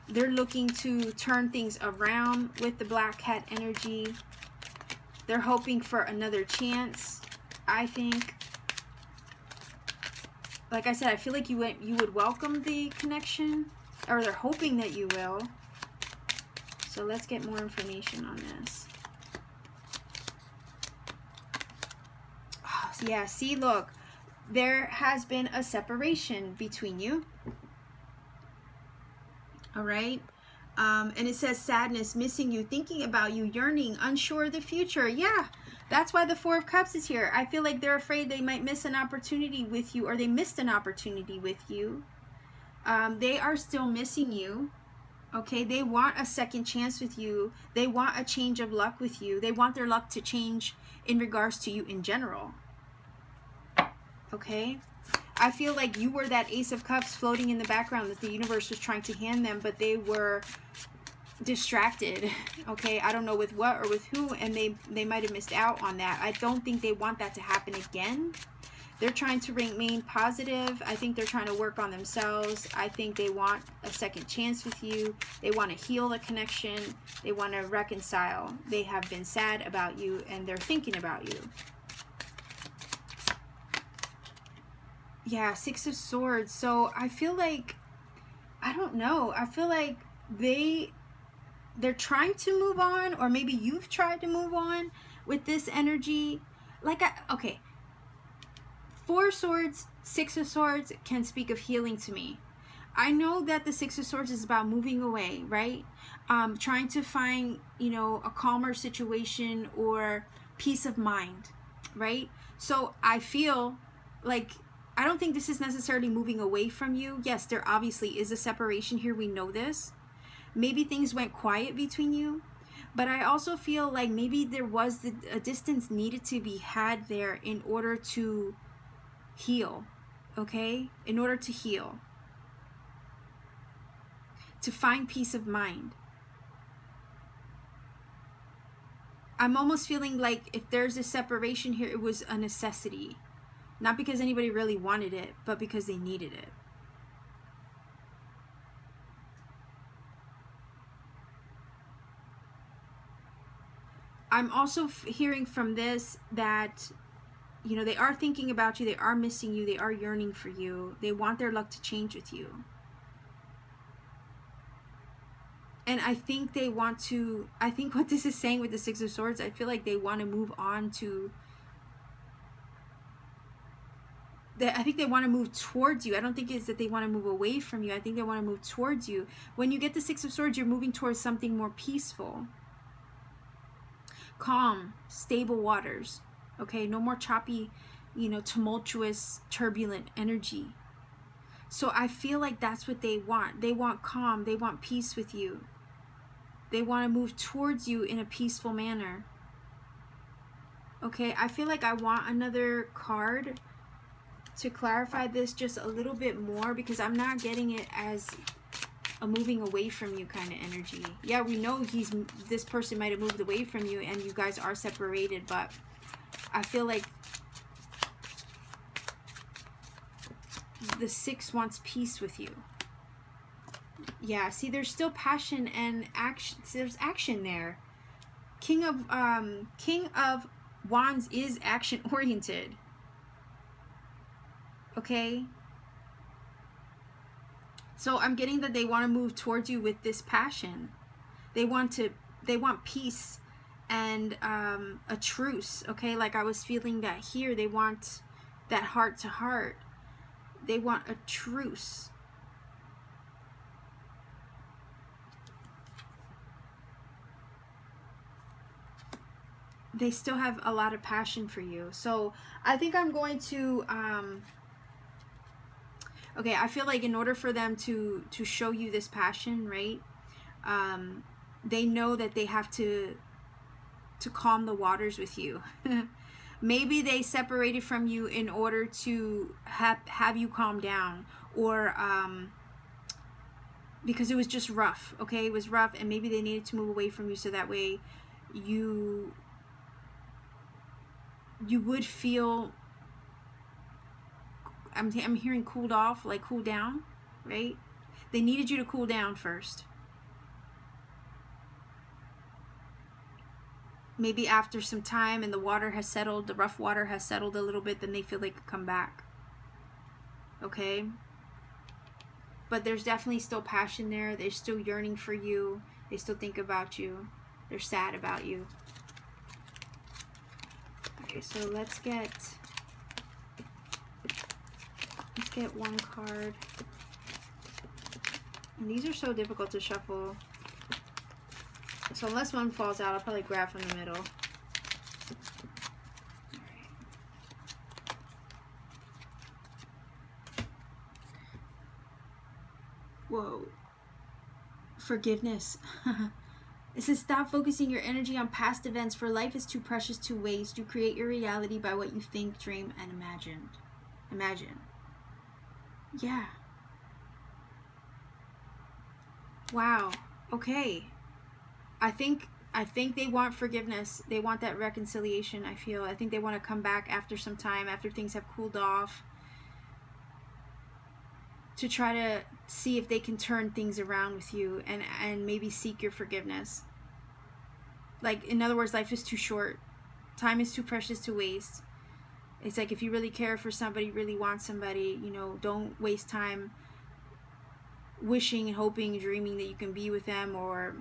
They're looking to turn things around with the Black Cat energy. They're hoping for another chance, I think. Like I said, I feel like you would welcome the connection, or they're hoping that you will. So let's get more information on this. Oh, yeah, see, look, there has been a separation between you. All right. And it says sadness, missing you, thinking about you, yearning, unsure of the future. Yeah, that's why the 4 of Cups is here. I feel like they're afraid they might miss an opportunity with you, or they missed an opportunity with you. They are still missing you. Okay, they want a second chance with you. They want a change of luck with you. They want their luck to change in regards to you in general. Okay? I feel like you were that Ace of Cups floating in the background that the universe was trying to hand them, but they were distracted. Okay? I don't know with what or with who, and they might have missed out on that. I don't think they want that to happen again. They're trying to remain positive. I think they're trying to work on themselves. I think they want a second chance with you. They want to heal the connection. They want to reconcile. They have been sad about you, and they're thinking about you. Yeah, Six of Swords. So I feel like, I don't know. I feel like they're trying to move on, or maybe you've tried to move on with this energy. Like, okay. Four of Swords, Six of Swords can speak of healing to me. I know that the Six of Swords is about moving away, right? Trying to find, a calmer situation or peace of mind, right? So I feel like, I don't think this is necessarily moving away from you. Yes, there obviously is a separation here. We know this. Maybe things went quiet between you. But I also feel like maybe there was a distance needed to be had there in order to heal, okay? In order to heal, to find peace of mind. I'm almost feeling like if there's a separation here, it was a necessity. Not because anybody really wanted it, but because they needed it. I'm also hearing from this that they are thinking about you, they are missing you, they are yearning for you, they want their luck to change with you. And I think they want to, I think what this is saying with the Six of Swords, I feel like they want to move on to, I think they want to move towards you. I don't think it's that they want to move away from you. I think they want to move towards you. When you get the Six of Swords, you're moving towards something more peaceful. Calm, stable waters. Okay, no more choppy, tumultuous, turbulent energy. So I feel like that's what they want. They want calm. They want peace with you. They want to move towards you in a peaceful manner. Okay, I feel like I want another card to clarify this just a little bit more, because I'm not getting it as a moving away from you kind of energy. Yeah, we know this person might have moved away from you and you guys are separated, but I feel like the Six wants peace with you. Yeah, see, there's still passion and action. There's action there. King of Wands is action oriented. Okay? So I'm getting that they want to move towards you with this passion. They want peace and a truce, okay? Like I was feeling that here. They want that heart to heart. They want a truce. They still have a lot of passion for you. So I think I'm going to okay, I feel like in order for them to show you this passion, right? They know that they have to calm the waters with you. Maybe they separated from you in order to have you calm down, or because it was just rough, okay? It was rough, and maybe they needed to move away from you so that way you would feel, I'm hearing cooled off, like cool down, right? They needed you to cool down first. Maybe after some time and the water has settled, the rough water has settled a little bit, then they feel they could come back. Okay? But there's definitely still passion there. They're still yearning for you. They still think about you. They're sad about you. Okay, so let's get one card. And these are so difficult to shuffle. So unless one falls out, I'll probably grab from the middle. Whoa. Forgiveness. It says, stop focusing your energy on past events, for life is too precious to waste. You create your reality by what you think, dream, and imagine. Yeah. Wow. Okay. I think they want forgiveness. They want that reconciliation, I feel. I think they want to come back after some time, after things have cooled off, to try to see if they can turn things around with you and maybe seek your forgiveness. Like, in other words, life is too short. Time is too precious to waste. It's like, if you really care for somebody, really want somebody, you know, don't waste time wishing and hoping, dreaming that you can be with them or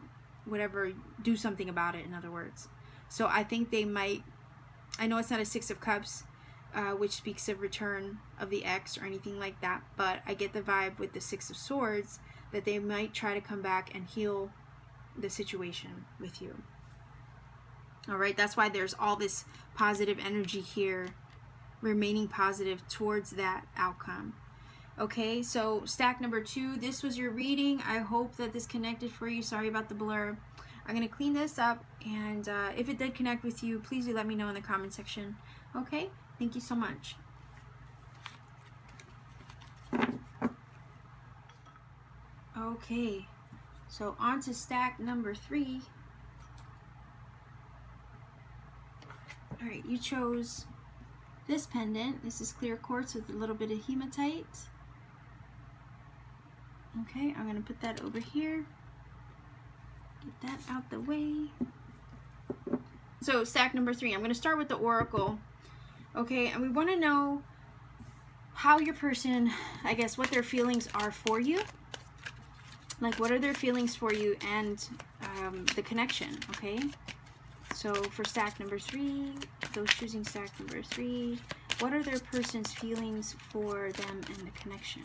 whatever. Do something about it, in other words. So I think they might, I know it's not a Six of Cups, which speaks of return of the ex or anything like that, but I get the vibe with the Six of Swords that they might try to come back and heal the situation with you. All right, that's why there's all this positive energy here, remaining positive towards that outcome. Okay, so stack number 2, this was your reading. I hope that this connected for you. Sorry about the blur. I'm going to clean this up, and if it did connect with you, please do let me know in the comment section. Okay, thank you so much. Okay, so on to stack number 3. All right, you chose this pendant. This is clear quartz with a little bit of hematite. Okay, I'm going to put that over here. Get that out the way. So stack number 3, I'm going to start with the oracle. Okay, and we want to know how your person, I guess, what their feelings are for you. Like, what are their feelings for you, and the connection, okay? So for stack number 3, those choosing stack number 3, what are their person's feelings for them and the connection?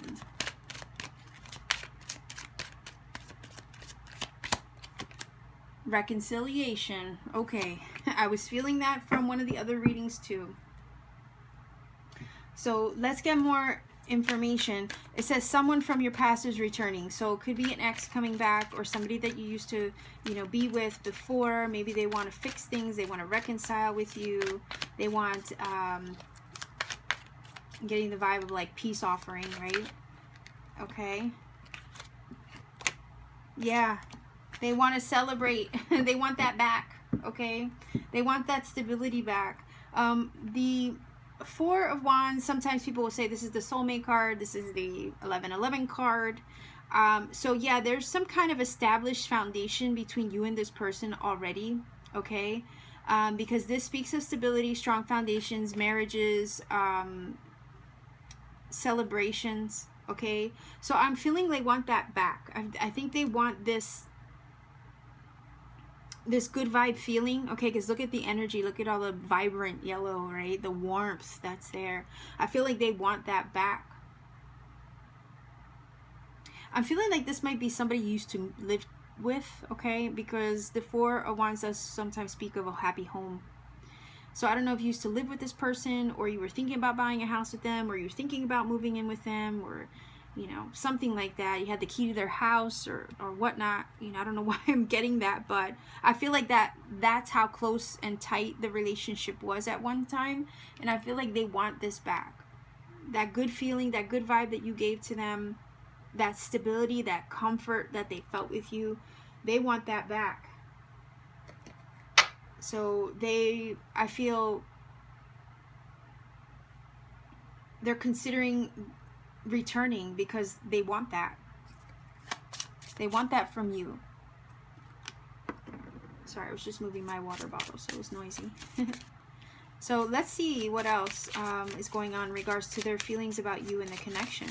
Reconciliation. Okay, I was feeling that from one of the other readings too. So let's get more information. It says someone from your past is returning. So it could be an ex coming back, or somebody that you used to, you know, be with before. Maybe they want to fix things. They want to reconcile with you. They want, getting the vibe of like peace offering, right? Okay. Yeah. They want to celebrate. They want that back. Okay. They want that stability back. The Four of Wands, sometimes people will say this is the soulmate card, this is the 1111 card. So yeah, there's some kind of established foundation between you and this person already, okay? Because this speaks of stability, strong foundations, marriages, celebrations, okay? So I'm feeling they want that back. I think they want this good vibe feeling, okay? Because look at the energy, look at all the vibrant yellow, right? The warmth that's there. I feel like they want that back. I'm feeling like this might be somebody you used to live with, okay? Because the Four of Wands does sometimes speak of a happy home. So I don't know if you used to live with this person, or you were thinking about buying a house with them, or you're thinking about moving in with them, or you know, something like that. You had the key to their house or whatnot. You know, I don't know why I'm getting that, but I feel like that's how close and tight the relationship was at one time. And I feel like they want this back. That good feeling, that good vibe that you gave to them, that stability, that comfort that they felt with you, they want that back. So I feel they're considering returning because they want that. They want that from you. Sorry, I was just moving my water bottle, so it was noisy. So let's see what else is going on in regards to their feelings about you and the connection.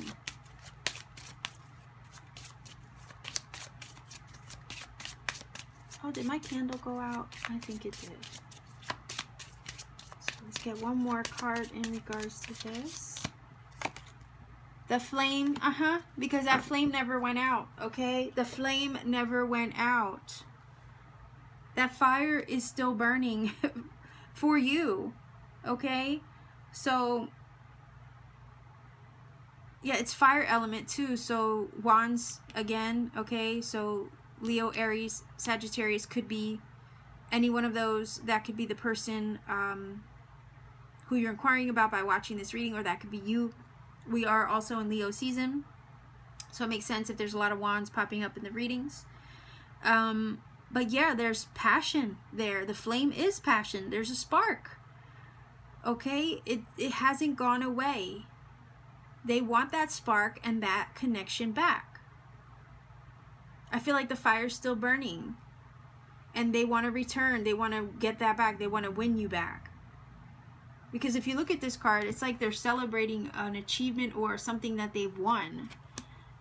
Oh, did my candle go out? I think it did. So let's get one more card in regards to this. The flame, because that flame never went out, okay? The flame never went out. That fire is still burning for you, okay? So, yeah, it's fire element too. So, wands again, okay? So, Leo, Aries, Sagittarius, could be any one of those. That could be the person who you're inquiring about by watching this reading, or that could be you. We are also in Leo season, so it makes sense if there's a lot of wands popping up in the readings. But yeah, there's passion there. The flame is passion. There's a spark. Okay? It hasn't gone away. They want that spark and that connection back. I feel like the fire's still burning. And they want to return. They want to get that back. They want to win you back. Because if you look at this card, it's like they're celebrating an achievement or something that they've won.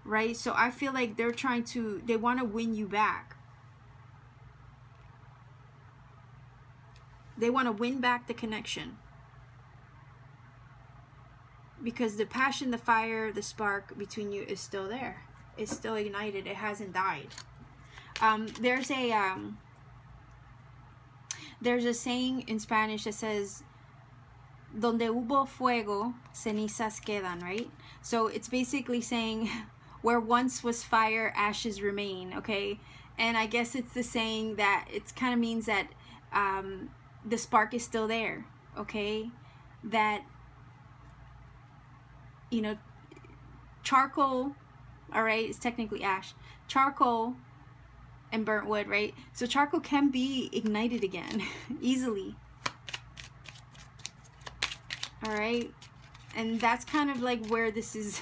Right? So I feel like they're they want to win you back. They want to win back the connection. Because the passion, the fire, the spark between you is still there. It's still ignited. It hasn't died. There's a saying in Spanish that says, Donde hubo fuego, cenizas quedan, right? So it's basically saying, where once was fire, ashes remain, okay? And I guess it's the saying that it kind of means that the spark is still there, okay? That, you know, charcoal, all right, it's technically ash. Charcoal and burnt wood, right? So charcoal can be ignited again easily. All right? And that's kind of like where this is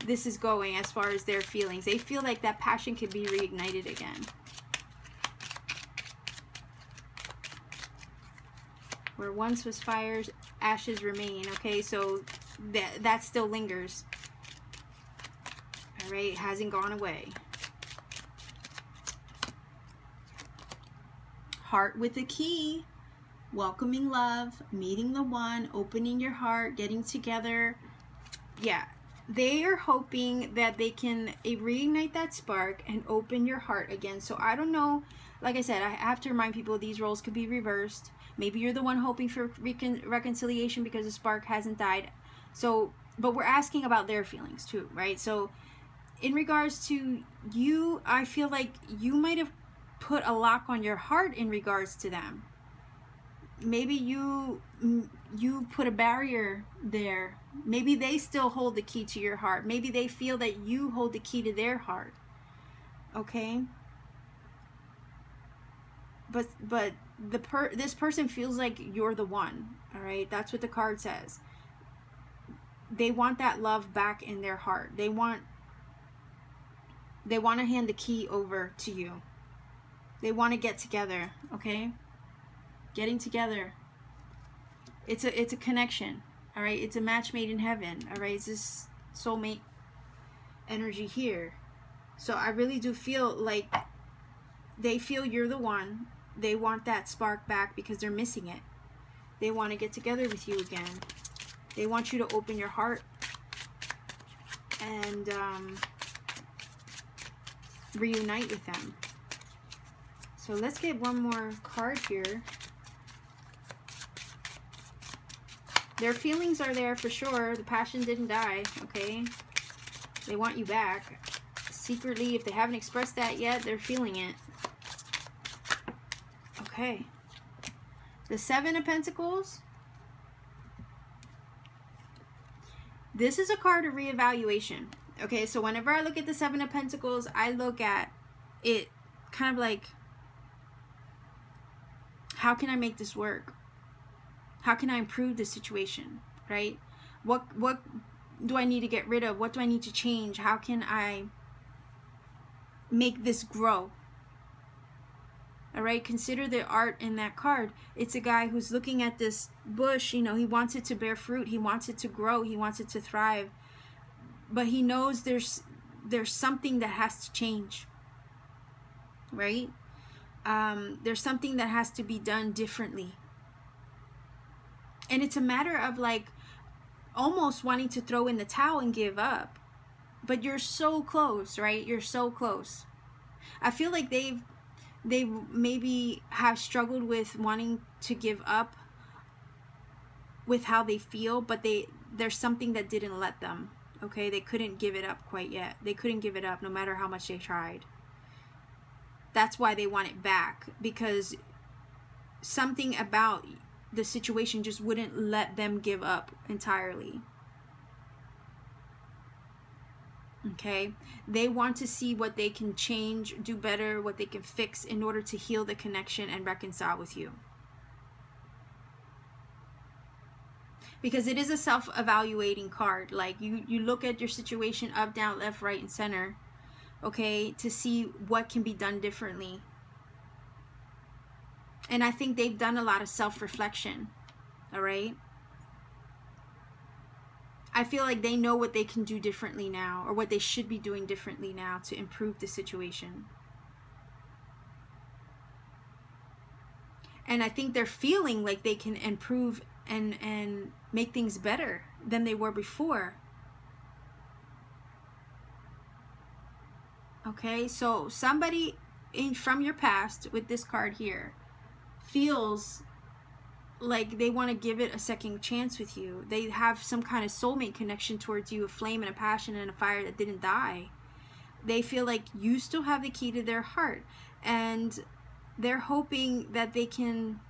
this is going as far as their feelings. They feel like that passion could be reignited again. Where once was fire, ashes remain. Okay, so that still lingers. All right, it hasn't gone away. Heart with a key. Welcoming love, meeting the one, opening your heart, getting together. Yeah, they are hoping that they can reignite that spark and open your heart again. So I don't know. Like I said, I have to remind people these roles could be reversed. Maybe you're the one hoping for reconciliation because the spark hasn't died. So, but we're asking about their feelings too, right? So in regards to you, I feel like you might have put a lock on your heart in regards to them. Maybe you put a barrier there. Maybe they still hold the key to your heart. Maybe they feel that you hold the key to their heart. Okay? But this person feels like you're the one. All right? That's what the card says. They want that love back in their heart. They want to hand the key over to you. They want to get together, okay? Getting together. It's a connection, all right? It's a match made in heaven, all right? It's this soulmate energy here. So I really do feel like they feel you're the one. They want that spark back because they're missing it. They want to get together with you again. They want you to open your heart and reunite with them. So let's get one more card here. Their feelings are there for sure. The passion didn't die, okay? They want you back. Secretly, if they haven't expressed that yet, they're feeling it. Okay. The Seven of Pentacles. This is a card of reevaluation. Okay, so whenever I look at the Seven of Pentacles, I look at it kind of like, how can I make this work? How can I improve the situation, right? What do I need to get rid of? What do I need to change? How can I make this grow? All right, consider the art in that card. It's a guy who's looking at this bush, you know, he wants it to bear fruit, he wants it to grow, he wants it to thrive. But he knows there's something that has to change, right? There's something that has to be done differently. And it's a matter of like almost wanting to throw in the towel and give up. But you're so close, right? You're so close. I feel like they maybe have struggled with wanting to give up with how they feel, but there's something that didn't let them. Okay, they couldn't give it up quite yet. They couldn't give it up no matter how much they tried. That's why they want it back, because something about the situation just wouldn't let them give up entirely. Okay, they want to see what they can change, do better, what they can fix in order to heal the connection and reconcile with you. Because it is a self-evaluating card. Like you look at your situation up, down, left, right, and center, okay, to see what can be done differently. And I think they've done a lot of self-reflection. All right, I feel like they know what they can do differently now, or what they should be doing differently now to improve the situation. And I think they're feeling like they can improve and make things better than they were before. Okay, so somebody from your past with this card here feels like they want to give it a second chance with you. They have some kind of soulmate connection towards you, a flame and a passion and a fire that didn't die. They feel like you still have the key to their heart, and they're hoping that they can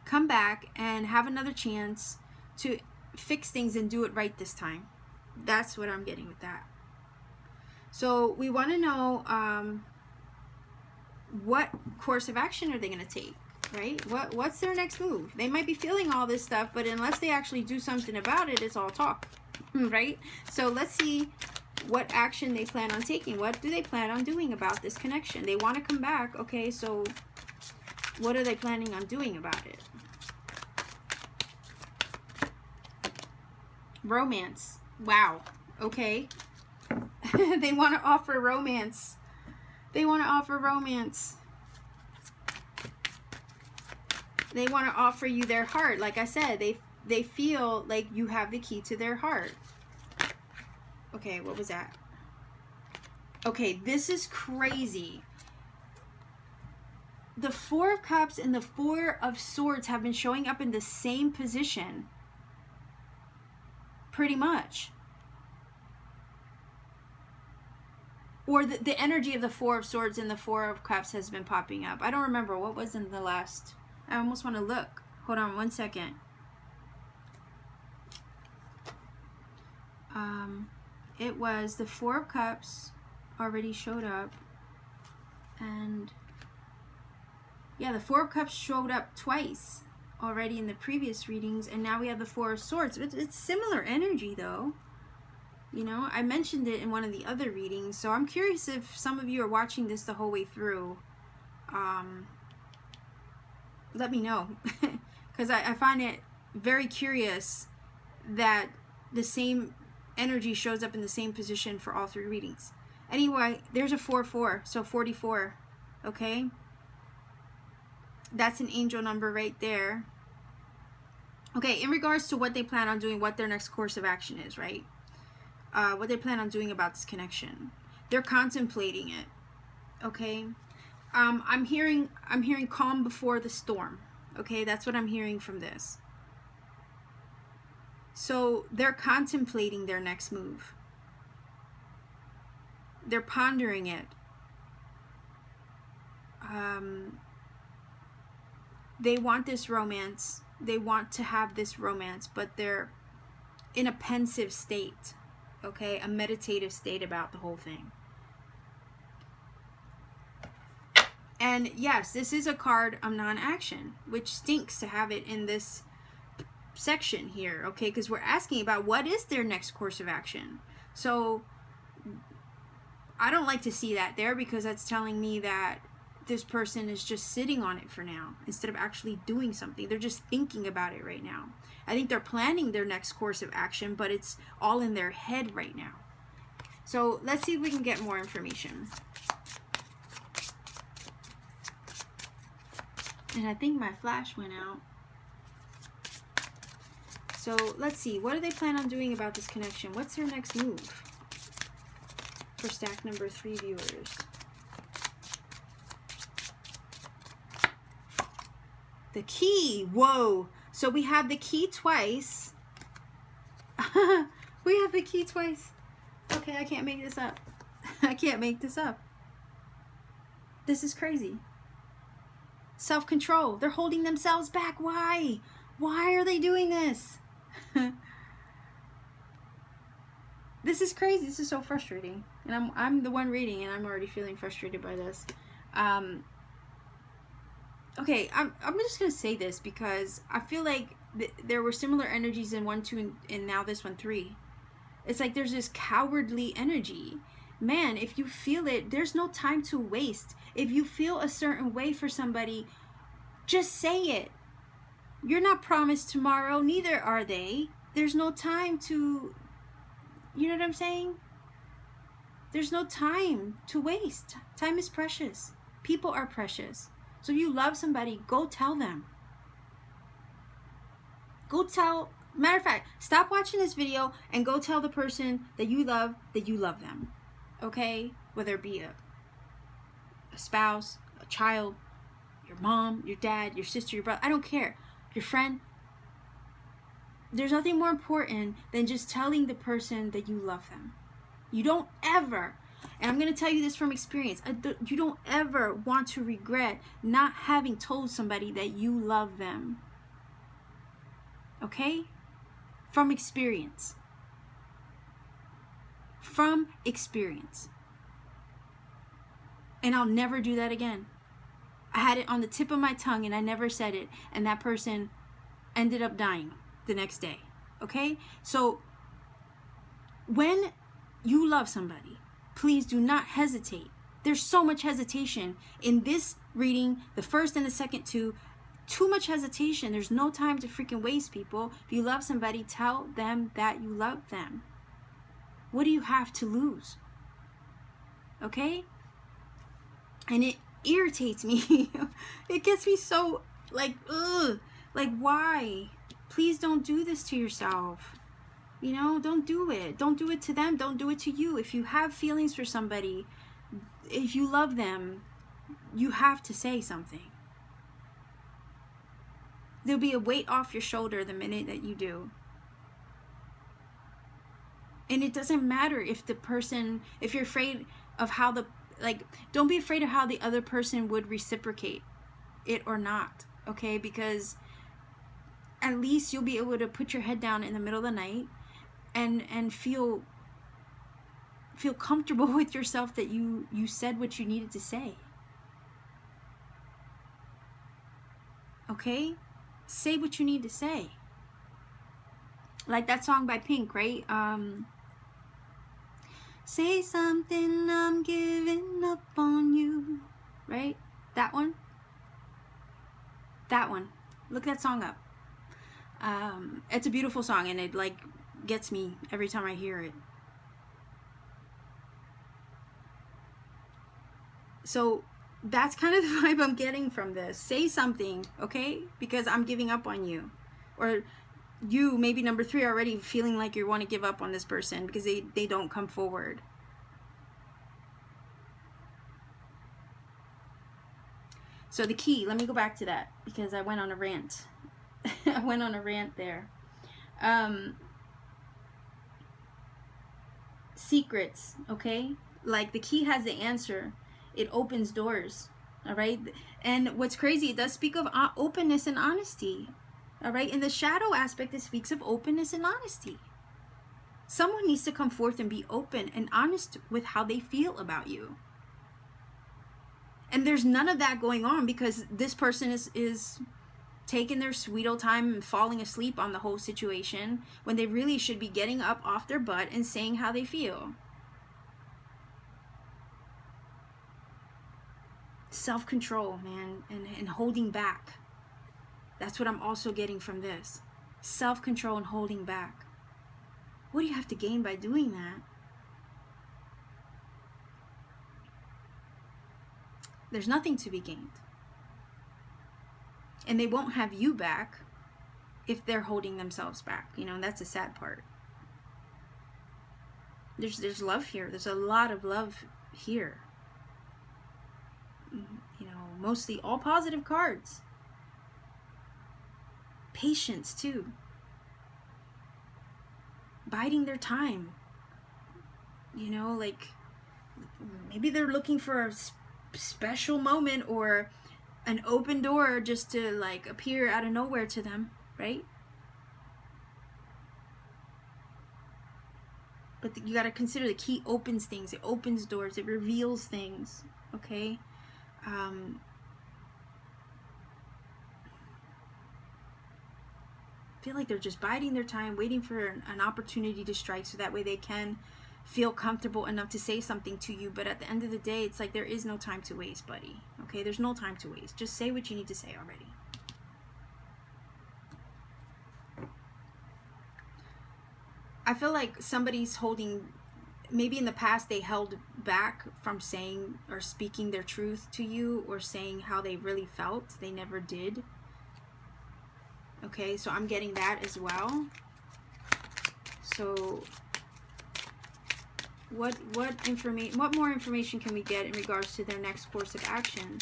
come back and have another chance to fix things and do it right this time. That's what I'm getting with that. So we want to know what course of action are they going to take, right? What's their next move? They might be feeling all this stuff, but unless they actually do something about it, it's all talk, right? So let's see what action they plan on taking. What do they plan on doing about this connection? They want to come back. Okay, so what are they planning on doing about it? Romance. Wow. Okay. They want to offer romance. They want to offer romance. They want to offer you their heart. Like I said, they feel like you have the key to their heart. Okay, what was that? Okay, this is crazy. The Four of Cups and the Four of Swords have been showing up in the same position. Pretty much. Or the energy of the Four of Swords and the Four of Cups has been popping up. I don't remember what was in the last. I almost want to look. Hold on one second. It was the Four of Cups already showed up. And yeah, the Four of Cups showed up twice already in the previous readings. And now we have the Four of Swords. It's similar energy though. You know, I mentioned it in one of the other readings. So I'm curious if some of you are watching this the whole way through. Let me know. Because I find it very curious that the same energy shows up in the same position for all three readings. Anyway, there's a 4-4, so 44. Okay? That's an angel number right there. Okay, in regards to what they plan on doing, what their next course of action is, right? What they plan on doing about this connection. They're contemplating it. Okay? I'm hearing calm before the storm. Okay, that's what I'm hearing from this. So they're contemplating their next move. They're pondering it. They want this romance. They want to have this romance, but they're in a pensive state. Okay, a meditative state about the whole thing. And yes, this is a card of non-action, which stinks to have it in this section here, okay? Because we're asking about what is their next course of action. So I don't like to see that there, because that's telling me that this person is just sitting on it for now instead of actually doing something. They're just thinking about it right now. I think they're planning their next course of action, but it's all in their head right now. So let's see if we can get more information. And I think my flash went out. So let's see. What do they plan on doing about this connection? What's their next move? For stack number 3 viewers. The key. Whoa. So we have the key twice. We have the key twice. Okay, I can't make this up. I can't make this up. This is crazy. Self-control. They're holding themselves back. Why? Why are they doing this? This is crazy. This is so frustrating. And I'm the one reading, and I'm already feeling frustrated by this. Okay, I'm just gonna say this because I feel like there were similar energies in 1, 2, and now this one 3. It's like there's this cowardly energy. Man, if you feel it, there's no time to waste. If you feel a certain way for somebody, just say it. You're not promised tomorrow, neither are they. There's no time to, you know what I'm saying? There's no time to waste. Time is precious. People are precious. So if you love somebody, go tell them. Go tell, matter of fact, stop watching this video and go tell the person that you love them. Okay? Whether it be a spouse, a child, your mom, your dad, your sister, your brother, I don't care. Your friend. There's nothing more important than just telling the person that you love them. You don't ever, and I'm going to tell you this from experience, you don't ever want to regret not having told somebody that you love them. Okay? From experience. From experience. And I'll never do that again. I had it on the tip of my tongue and I never said it, and that person ended up dying the next day. Okay? So when you love somebody, please do not hesitate. There's so much hesitation in this reading, the first and the second two. Too much hesitation. There's no time to freaking waste, people. If you love somebody, tell them that you love them. What do you have to lose? Okay? And it irritates me. It gets me so like, ugh. Like, why? Please don't do this to yourself. You know, don't do it. Don't do it to them. Don't do it to you. If you have feelings for somebody, if you love them, you have to say something. There'll be a weight off your shoulder the minute that you do. And it doesn't matter if the person, if you're afraid of how the, like, don't be afraid of how the other person would reciprocate it or not. Okay? Because at least you'll be able to put your head down in the middle of the night and feel comfortable with yourself that you said what you needed to say. Okay? Say what you need to say. Like that song by Pink, right? Say something, I'm giving up on you. Right? That one? That one. Look that song up. It's a beautiful song, and it like gets me every time I hear it. So that's kind of the vibe I'm getting from this. Say something, okay? Because I'm giving up on you. Or you, maybe number 3, are already feeling like you want to give up on this person because they don't come forward. So the key, let me go back to that because I went on a rant. I went on a rant there. Secrets, okay? Like the key has the answer. It opens doors, all right? And what's crazy, it does speak of openness and honesty, all right? In the shadow aspect, it speaks of openness and honesty. Someone needs to come forth and be open and honest with how they feel about you. And there's none of that going on because this person is taking their sweet old time and falling asleep on the whole situation when they really should be getting up off their butt and saying how they feel. Self-control, man, and holding back. That's what I'm also getting from this. Self-control and holding back. What do you have to gain by doing that? There's nothing to be gained. And they won't have you back if they're holding themselves back. You know, and that's the sad part. There's love here. There's a lot of love here. You know, mostly all positive cards. Patience too. Biding their time. You know, like maybe they're looking for special moment or an open door just to like appear out of nowhere to them, right? But you got to consider the key opens things. It opens doors. It reveals things. Okay. I feel like they're just biding their time, waiting for an opportunity to strike, so that way they can feel comfortable enough to say something to you. But at the end of the day, it's like there is no time to waste, buddy. Okay, there's no time to waste. Just say what you need to say already. I feel like somebody's holding, maybe in the past they held back from saying or speaking their truth to you, or saying how they really felt. They never did. Okay, so I'm getting that as well. So what more information can we get in regards to their next course of action?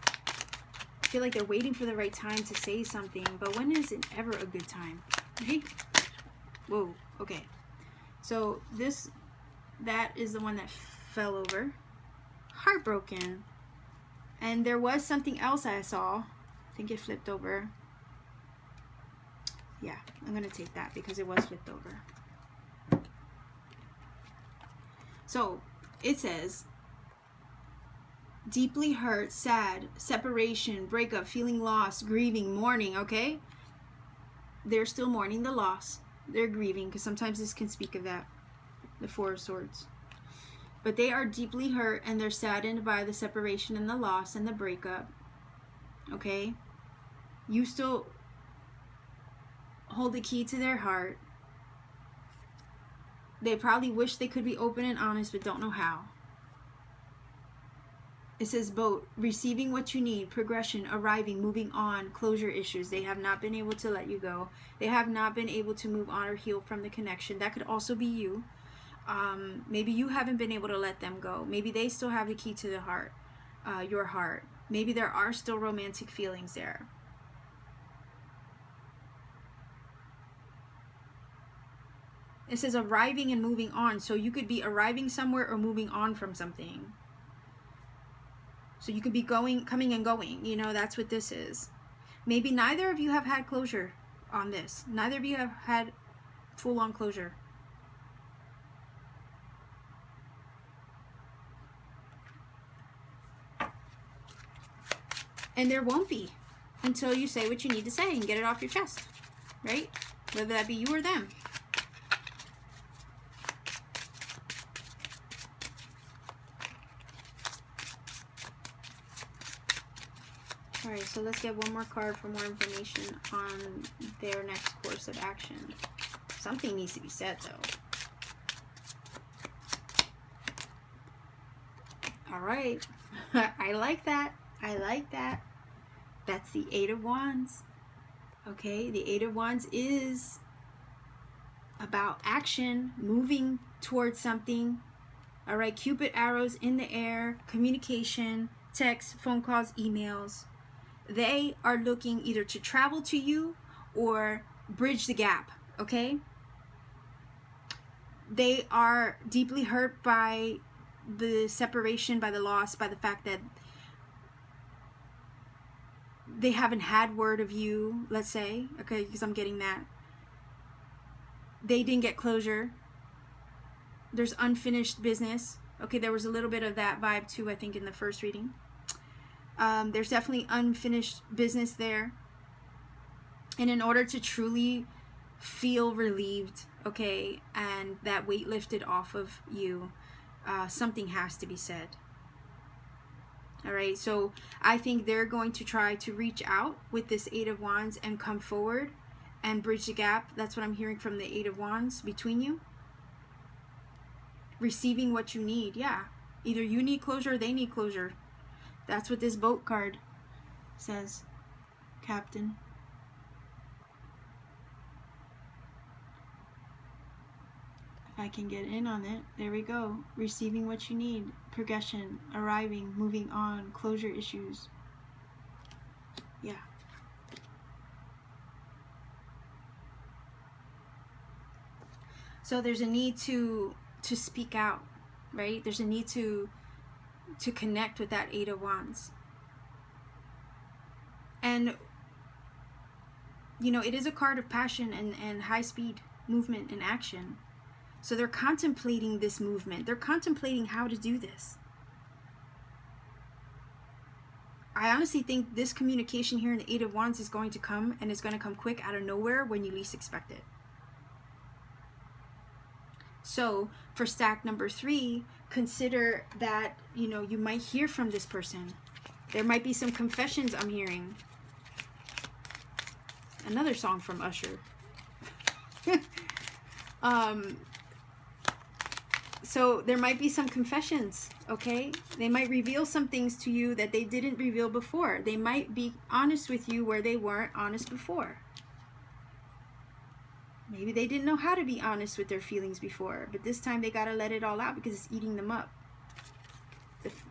I feel like they're waiting for the right time to say something, but when is it ever a good time? Right? Whoa, okay. So that is the one that fell over. Heartbroken. And there was something else I saw. I think it flipped over. Yeah, I'm going to take that because it was flipped over. So it says, deeply hurt, sad, separation, breakup, feeling lost, grieving, mourning, okay? They're still mourning the loss. They're grieving, because sometimes this can speak of that, the Four of Swords. But they are deeply hurt and they're saddened by the separation and the loss and the breakup, okay? You still hold the key to their heart. They probably wish they could be open and honest, but don't know how. It says both, receiving what you need, progression, arriving, moving on, closure issues. They have not been able to let you go. They have not been able to move on or heal from the connection. That could also be you. Maybe you haven't been able to let them go. Maybe they still have the key to the heart, your heart. Maybe there are still romantic feelings there. It says arriving and moving on. So you could be arriving somewhere or moving on from something. So you could be coming and going. You know, that's what this is. Maybe neither of you have had closure on this. Neither of you have had full-on closure. And there won't be until you say what you need to say and get it off your chest, right? Whether that be you or them. Alright, so let's get one more card for more information on their next course of action. Something needs to be said, though. Alright. I like that. I like that. That's the Eight of Wands. Okay, the Eight of Wands is about action, moving towards something. Alright, Cupid arrows in the air, communication, texts, phone calls, emails. They are looking either to travel to you or bridge the gap, okay? They are deeply hurt by the separation, by the loss, by the fact that they haven't had word of you, let's say, okay, because I'm getting that. They didn't get closure. There's unfinished business. Okay, there was a little bit of that vibe too, I think, in the first reading. There's definitely unfinished business there. And in order to truly feel relieved, okay, and that weight lifted off of you, something has to be said. All right, so I think they're going to try to reach out with this Eight of Wands and come forward and bridge the gap. That's what I'm hearing from the Eight of Wands between you. Receiving what you need, yeah. Either you need closure or they need closure. That's what this boat card says, Captain. If I can get in on it, there we go. Receiving what you need, progression, arriving, moving on, closure issues. Yeah. So there's a need to speak out, right? There's a need to to connect with that Eight of Wands. And, you know, it is a card of passion and high speed movement and action. So they're contemplating this movement. They're contemplating how to do this. I honestly think this communication here in the Eight of Wands is going to come, and it's going to come quick out of nowhere when you least expect it. So for stack number 3, consider that, you know, you might hear from this person. There might be some confessions I'm hearing. Another song from Usher. So there might be some confessions, okay? They might reveal some things to you that they didn't reveal before. They might be honest with you where they weren't honest before. Maybe they didn't know how to be honest with their feelings before, but this time they gotta let it all out because it's eating them up.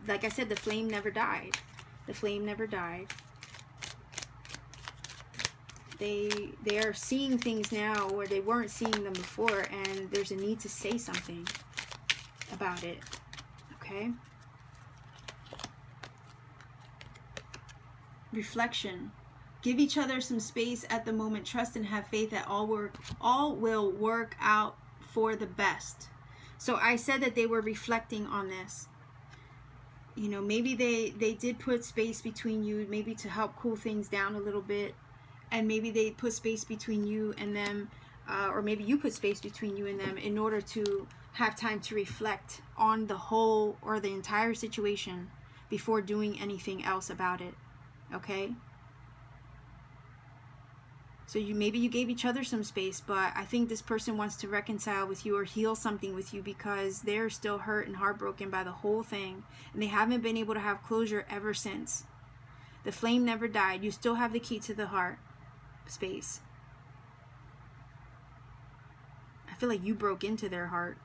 Like I said, the flame never died. The flame never died. They are seeing things now where they weren't seeing them before, and there's a need to say something about it. Okay? Reflection. Give each other some space at the moment. Trust and have faith that all will work out for the best. So I said that they were reflecting on this. You know, maybe they did put space between you, maybe to help cool things down a little bit. And maybe they put space between you and them, or maybe you put space between you and them in order to have time to reflect on the whole or the entire situation before doing anything else about it. Okay? So maybe you gave each other some space, but I think this person wants to reconcile with you or heal something with you because they're still hurt and heartbroken by the whole thing, and they haven't been able to have closure ever since. The flame never died. You still have the key to the heart space. I feel like you broke into their heart,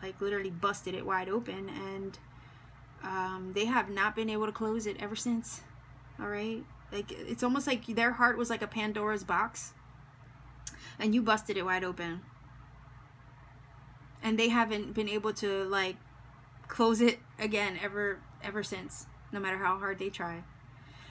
like literally busted it wide open, and they have not been able to close it ever since. All right? Like, it's almost like their heart was like a Pandora's box, and you busted it wide open, and they haven't been able to like close it again ever since, no matter how hard they try.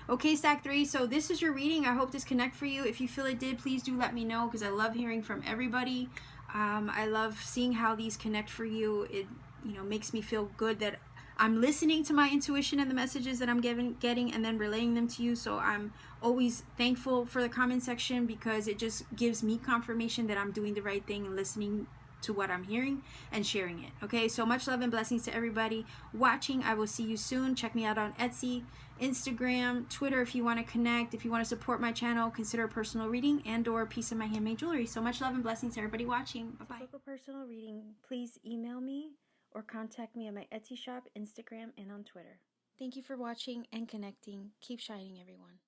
Okay, stack 3, so this is your reading. I hope this connect for you. If you feel it did, please do let me know, because I love hearing from everybody. I love seeing how these connect for you. It, you know, makes me feel good that I'm listening to my intuition and the messages that I'm getting and then relaying them to you. So I'm always thankful for the comment section, because it just gives me confirmation that I'm doing the right thing and listening to what I'm hearing and sharing it. Okay, so much love and blessings to everybody watching. I will see you soon. Check me out on Etsy, Instagram, Twitter if you want to connect. If you want to support my channel, consider a personal reading and or a piece of my handmade jewelry. So much love and blessings to everybody watching. Bye-bye. To book a personal reading, please email me or contact me on my Etsy shop, Instagram, and on Twitter. Thank you for watching and connecting. Keep shining, everyone.